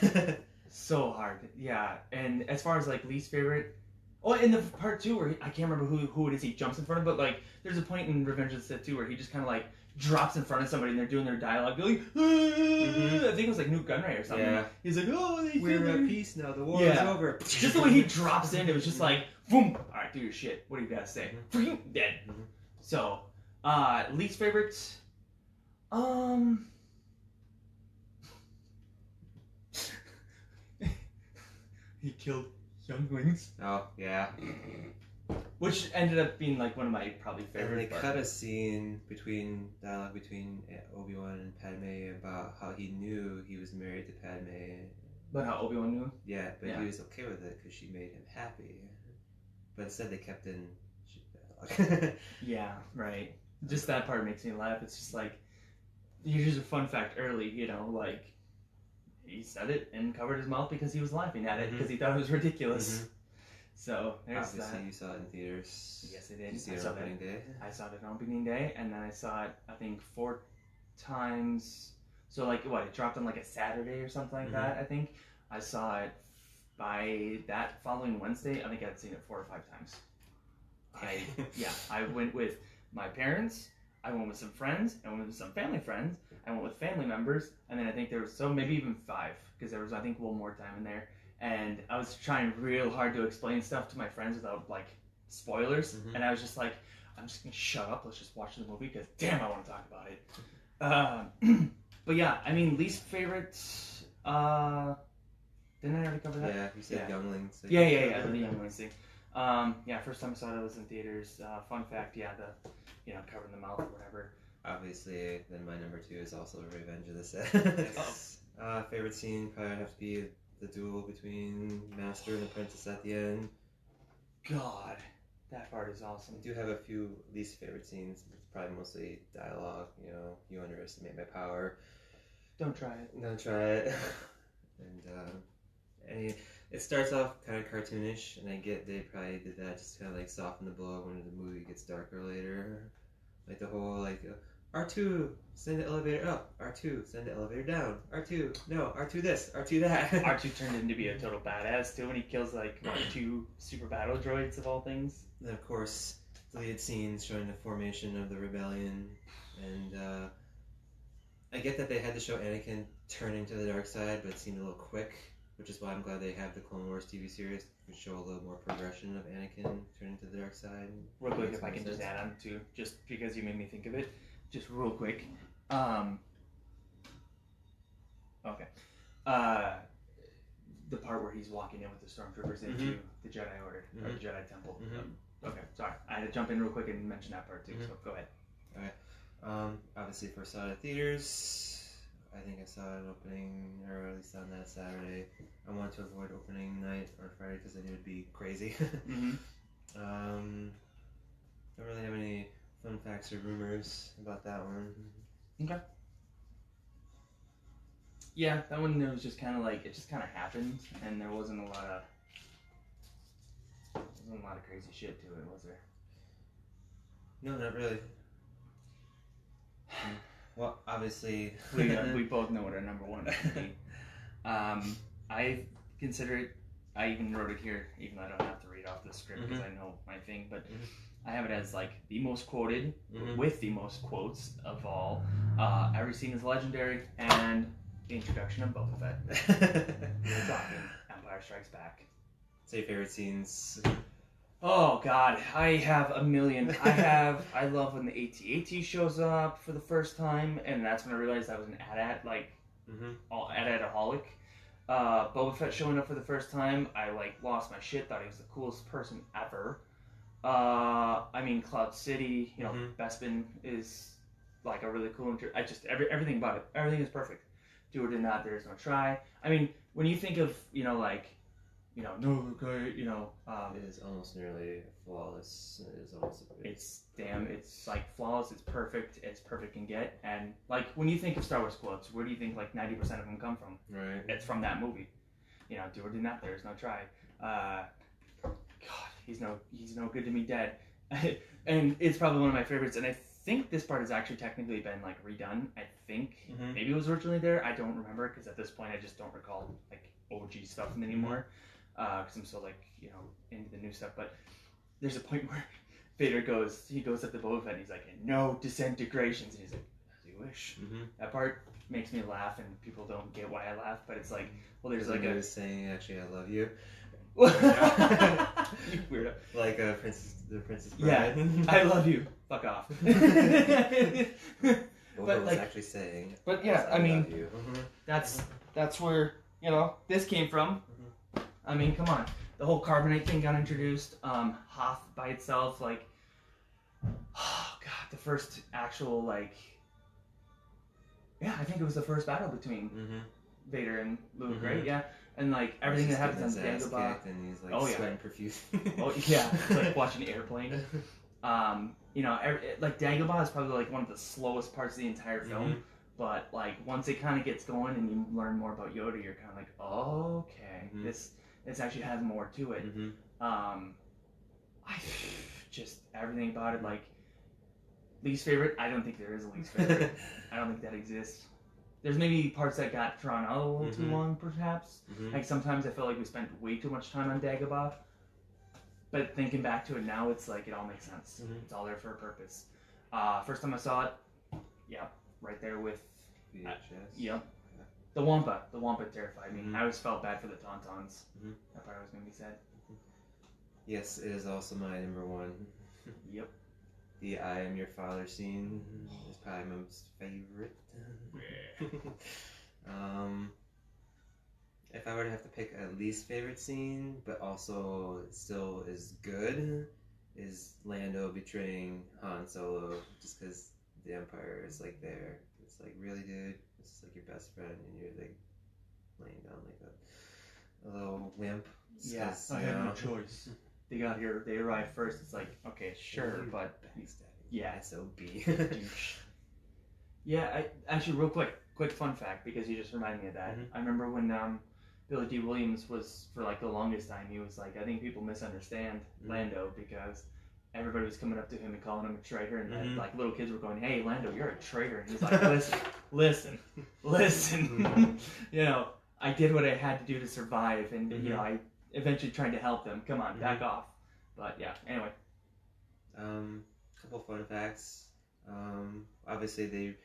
So hard. Yeah. And as far as like least favorite, oh, in the part 2 where I can't remember who it is he jumps in front of, but like there's a point in Revenge of the Sith 2 where he just kind of like drops in front of somebody and they're doing their dialogue, like, I think it was like Newt Gunray or something. Yeah. He's like, oh, we're at peace now. The war is over. Just the way he drops in, it was just like, boom. All right, do your shit. What do you got to say? Dead. So, least favorite. He killed younglings. Oh yeah. Which ended up being like one of my probably favorite. And they cut a scene between Obi-Wan and Padme about how he knew he was married to Padme. But how Obi-Wan knew? Yeah, but he was okay with it because she made him happy. But instead they kept in dialogue. Yeah, right. Just that part makes me laugh. It's just like, here's a fun fact early, you know, like, he said it and covered his mouth because he was laughing at it because he thought it was ridiculous. So there's Obviously, that. you saw it in theaters. Yes, I did. Did you see it on opening day? I saw it on opening day, and then I saw it, I think, 4 times. So, like, what, it dropped on, like, a Saturday or something like that, I think. I saw it by that following Wednesday. I think I'd seen it 4 or 5 times. I went with my parents, I went with some friends, I went with some family friends, I went with family members, and then I think there was maybe even 5, because there was, I think, one more time in there. And I was trying real hard to explain stuff to my friends without, like, spoilers. And I was just like, I'm just going to shut up. Let's just watch the movie because, damn, I want to talk about it. But, yeah, I mean, least favorite... didn't I already cover that? Yeah, you said younglings. So Yeah, the younglings thing. First time I saw it was in theaters. Fun fact, covering the mouth or whatever. Obviously, then my number 2 is also Revenge of the Sith. Favorite scene probably have to be the duel between Master and Apprentice at the end. God, that part is awesome. I do have a few least favorite scenes. It's probably mostly dialogue. You know, you underestimate my power. Don't try it. Don't try it. And it starts off kind of cartoonish, and I get they probably did that just kind of like soften the blow when the movie gets darker later. Like the whole like. R2, send the elevator up. R2, send the elevator down. R2, no. R2 this. R2 that. R2 turned into be a total badass too when he kills like 2 super battle droids of all things. And of course, deleted scenes showing the formation of the rebellion. And I get that they had to show Anakin turning to the dark side, but it seemed a little quick, which is why I'm glad they have the Clone Wars TV series to show a little more progression of Anakin turning to the dark side. Real quick, if I can just add on too, just because you made me think of it. Just real quick. Okay. The part where he's walking in with the stormtroopers into the Jedi Order, or the Jedi Temple. Okay, sorry. I had to jump in real quick and mention that part too, so go ahead. Alright. Obviously, first saw it at theaters. I think I saw it opening, or at least on that Saturday. I wanted to avoid opening night or Friday because I knew it would be crazy. Don't really have any fun facts or rumors about that one. Okay. Yeah, that one was just kind of like, it just kind of happened, and there wasn't a lot of crazy shit to it, was there? No, not really. Well, obviously... we both know what our number 1 is going to be. I consider it I even wrote it here, even though I don't have to read off the script because I know my thing, but I have it as like the most quoted with the most quotes of all. Every scene is legendary, and the introduction of Boba Fett. We're talking Empire Strikes Back. So your favorite scenes? Oh God, I have a million. I love when the AT-AT shows up for the first time, and that's when I realized I was an AT-AT, like AT-AT-aholic. Boba Fett showing up for the first time, I like lost my shit. Thought he was the coolest person ever. I mean, Cloud City, you know, Bespin is like a really cool. I just everything about it. Everything is perfect. Do it or not, there is no try. I mean, when you think of no, it is almost nearly flawless. It is almost. It's like flawless. It's perfect can get. And like when you think of Star Wars quotes, where do you think like 90% of them come from? Right. It's from that movie. You know, do or do not, there is no try. God, he's no good to me dead. And it's probably one of my favorites. And I think this part has actually technically been like redone. I think maybe it was originally there. I don't remember because at this point I just don't recall like OG stuff anymore. Because I'm so like into the new stuff. But there's a point where Vader goes up to Boba Fett and he's like, no disintegrations, and he's like, as you wish. That part makes me laugh, and people don't get why I laugh, but it's like, well, there's like a saying actually I love you. You weirdo. Like the Princess Bride. Yeah, I love you. Fuck off. But was actually saying. But yeah, I mean, that's where this came from. I mean, come on. The whole carbonite thing got introduced. Hoth by itself, like, oh god, the first actual I think it was the first battle between Vader and Luke, right? Yeah, and like everything that happens on Dagobah, and he's like sweating profusely. Oh yeah, it's like watching an airplane. Like Dagobah is probably like one of the slowest parts of the entire film. But like once it kind of gets going and you learn more about Yoda, you're kind of like, oh, okay, this actually has more to it. I just everything about it, like least favorite. I don't think there is a least favorite. I don't think that exists. There's maybe parts that got drawn out a little too long, perhaps. Like sometimes I feel like we spent way too much time on Dagobah. But thinking back to it now, it's like it all makes sense. It's all there for a purpose. First time I saw it, right there with the Wampa terrified me. I always felt bad for the Tauntauns. That part always made me sad. Yes, it is also my number one. Yep. The I am your father scene is probably my most favorite. If I were to have to pick a least favorite scene, but also it still is good, is Lando betraying Han Solo just because the Empire is like there. It's like, really, dude? This is like your best friend, and you're like laying down like a little wimp. Yeah, I had no choice. They got here, they arrived first. It's like, okay, sure, but yeah, SOB. Douche. Yeah, actually, real quick fun fact, because you just reminded me of that. I remember when Billy D. Williams was, for like the longest time, he was like, I think people misunderstand Lando because everybody was coming up to him and calling him a traitor, and then, like little kids were going, "Hey, Lando, you're a traitor." And he's like, "Listen. I did what I had to do to survive, and I eventually tried to help them. Come on, back off." But yeah, anyway. Couple fun facts. Obviously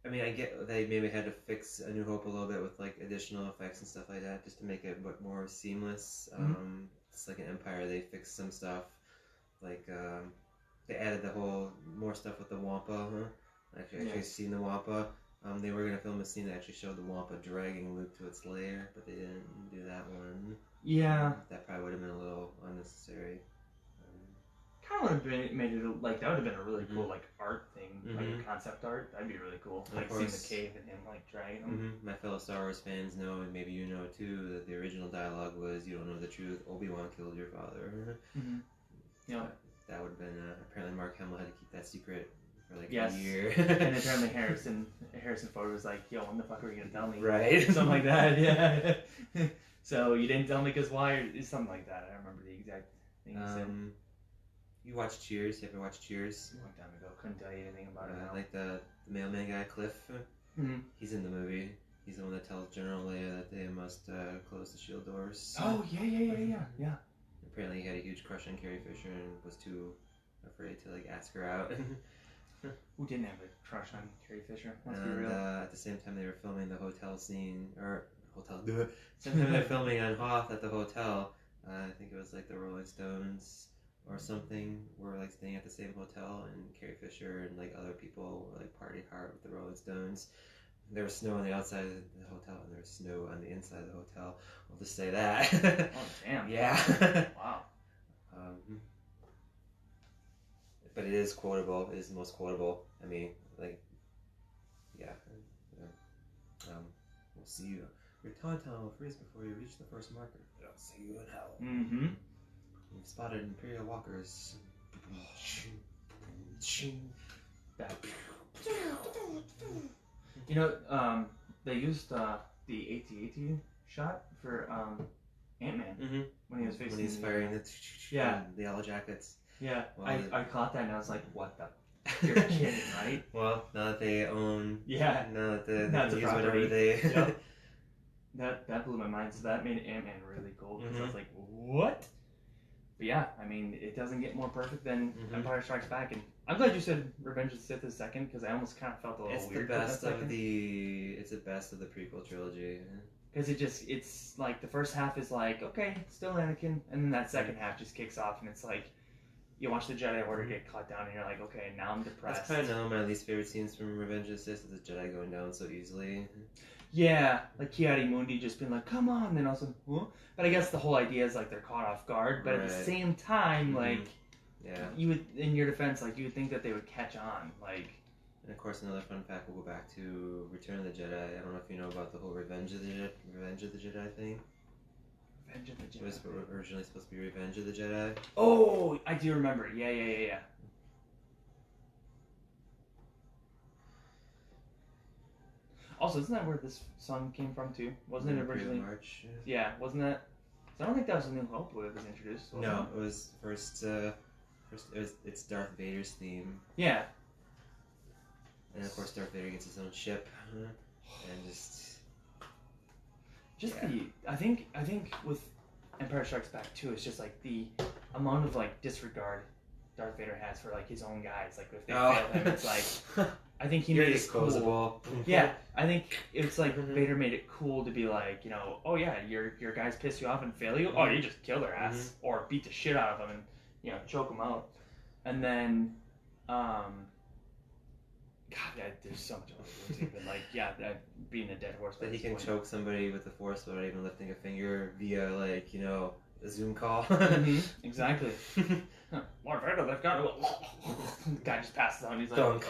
I get they maybe had to fix A New Hope a little bit with like additional effects and stuff like that, just to make it more seamless. It's like an Empire. They fixed some stuff. Like they added the whole more stuff with the Wampa. Actually seen the Wampa. They were gonna film a scene that actually showed the Wampa dragging Luke to its lair, but they didn't do that one. Yeah. That probably would have been a little unnecessary. Kind of would have made it like that would have been a really cool like art thing, like a concept art. That'd be really cool. Like seeing the cave and him like dragging him. My fellow Star Wars fans know, and maybe you know too, that the original dialogue was, "You don't know the truth. Obi-Wan killed your father." Yeah. That would have been apparently Mark Hamill had to keep that secret for like a year. And apparently Harrison Ford was like, "Yo, when the fuck are you gonna tell me?" Right. Something like that. Yeah. So you didn't tell me because why? Or something like that. I don't remember the exact thing he said. You watch Cheers? You ever watch Cheers? A long time ago. Couldn't tell you anything about it now. Like the mailman guy, Cliff. He's in the movie. He's the one that tells General Leia that they must close the shield doors. Oh, yeah. Apparently he had a huge crush on Carrie Fisher and was too afraid to like ask her out. Who didn't have a crush on Carrie Fisher? Let's be And real. at the same time they were filming the hotel scene, same time they're filming on Hoth at the hotel, I think it was like the Rolling Stones or something were like staying at the same hotel, and Carrie Fisher and like other people were like partying hard with the Rolling Stones. There was snow on the outside of the hotel, and there was snow on the inside of the hotel. We'll just say that. Oh, damn. Yeah. Wow. But it is quotable. It is the most quotable. I mean, like, yeah. We'll see you. Your tauntaun will freeze before you reach the first marker. I'll see you in hell. Mm-hmm. We've spotted Imperial walkers. You know, they used the AT-AT shot for Ant-Man when he was facing. When he's firing the Yellow Jackets. Yeah, Well, I caught that and I was like, what the? You're kidding, right? Well, now that they own. Yeah. Now that they Now it's can a use whatever property. they. Yep. That blew my mind. So that made Ant-Man really cool because I was like, what? But yeah, I mean, it doesn't get more perfect than Empire Strikes Back, and I'm glad you said Revenge of the Sith is second because I almost kind of felt a little It's weird. the best of the. It's the best of the prequel trilogy. Because it's like the first half is like, okay, still Anakin, and then that second half just kicks off, and it's like, you watch the Jedi Order get caught down, and you're like, okay, now I'm depressed. That's kind of my least favorite scenes from Revenge of the Sith, is the Jedi going down so easily. Yeah, like Ki-Adi-Mundi just being like, come on, and then also, huh? But I guess the whole idea is like they're caught off guard, but at the same time, like, you would, in your defense, like, you would think that they would catch on, like. And of course, another fun fact, we'll go back to Return of the Jedi. I don't know if you know about the whole Revenge of the Jedi thing. Revenge of the Jedi. It was originally supposed to be Revenge of the Jedi. Oh, I do remember. Yeah. Also, isn't that where this song came from too? Wasn't it originally? March. Yeah, wasn't that? So I don't think that was New Hope when it was introduced. No, it was first. It's Darth Vader's theme. Yeah. And of course, Darth Vader gets his own ship, and I think with Empire Strikes Back too, it's just like the amount of like disregard Darth Vader has for like his own guys. Like if they fail him, it's like I think he made it cool. Yeah, I think it's like Vader made it cool to be like, you know, oh yeah, your guys piss you off and fail you. Oh, you just kill their ass or beat the shit out of them and, you know, choke them out. And then, God, there's so much other words even, like, yeah, being a dead horse. That he can choke somebody with the Force without even lifting a finger via, like, you know, a Zoom call. Exactly. Lord Vader, they've got to. The guy just passes out and he's like, Dunk.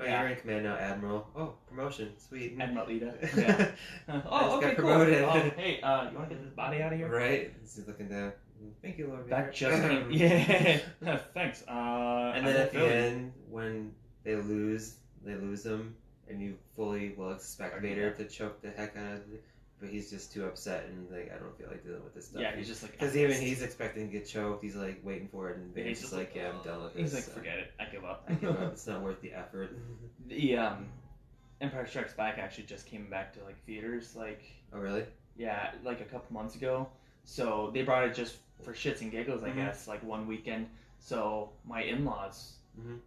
Oh, you're in command now, Admiral. Oh, promotion. Sweet. Admiral Ida. Yeah. Oh, okay, got promoted. Cool. Hey, you want to get this body out of here? Right. He's looking down. Thank you, Lord Vader. That just came. Yeah. Thanks. And then at the end, when they lose them, and you fully will expect Vader to choke the heck out of it, but he's just too upset and like, I don't feel like dealing with this stuff. Yeah, he's just like, because even he's expecting to get choked. He's like waiting for it, and Vader's just like, yeah, I'm done with this. He's like, forget it. I give up. It's not worth the effort. The Empire Strikes Back actually just came back to like theaters. Like, oh really? Yeah, like a couple months ago. So they brought it just for shits and giggles, I guess, like one weekend. So my in-laws,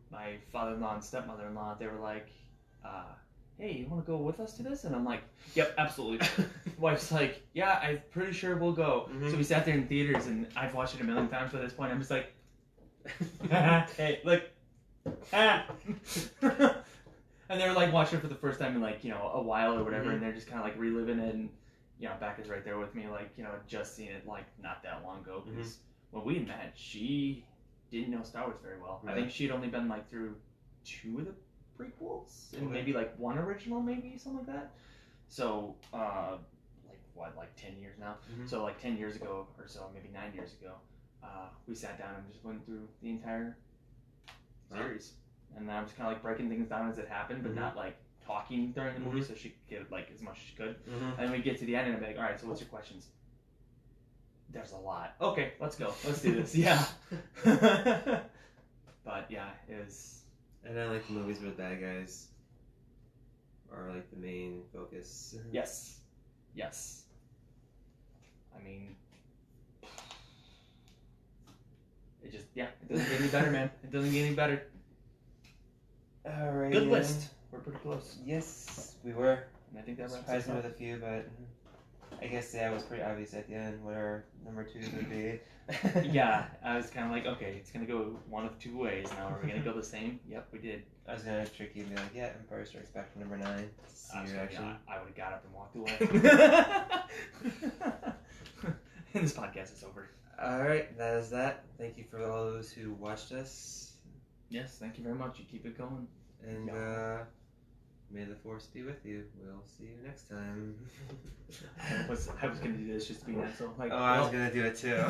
my father-in-law and stepmother-in-law, they were like, hey, you want to go with us to this? And I'm like, yep, absolutely. Wife's like, yeah, I'm pretty sure we'll go. So we sat there in theaters, and I've watched it a million times by this point. I'm just like, hey, look. And they were like watching it for the first time in like, you know, a while or whatever, and they're just kind of like reliving it. And, you know, Becca's right there with me, like, you know, just seen it like not that long ago. Because when we met, she didn't know Star Wars very well. Right. I think she'd only been like through 2 of the prequels and maybe like 1 original, maybe something like that. So like 10 years now. So like 10 years ago or so, maybe 9 years ago, we sat down and just went through the entire series, and I was kind of like breaking things down as it happened, but not like talking during the movie, so she could get like as much as she could. And then we get to the end and I'm like, all right, so what's your questions? There's a lot. Okay, let's go, let's do this. Yeah. But yeah, it was. And I like the movies where the bad guys are like the main focus. Yes. Yes. I mean, it just, yeah, it doesn't get any better, man. It doesn't get any better. Alright. Good list. We're pretty close. Yes, we were. And I think that wraps Surprised us me up. with a few, but I guess it was pretty obvious at the end what our number 2s would be. Yeah, I was kind of like, okay, it's going to go one of two ways. Now, are we going to go the same? Yep, we did. I was gonna trick you and be like, yeah, Empire Strikes Back for number 9. See your reaction. I would have got up and walked away. And this podcast is over. Alright, that is that. Thank you for all those who watched us. Yes, thank you very much. You keep it going. And may the force be with you. We'll see you next time. I was going to do this just to be an asshole. Like, I was gonna do it too.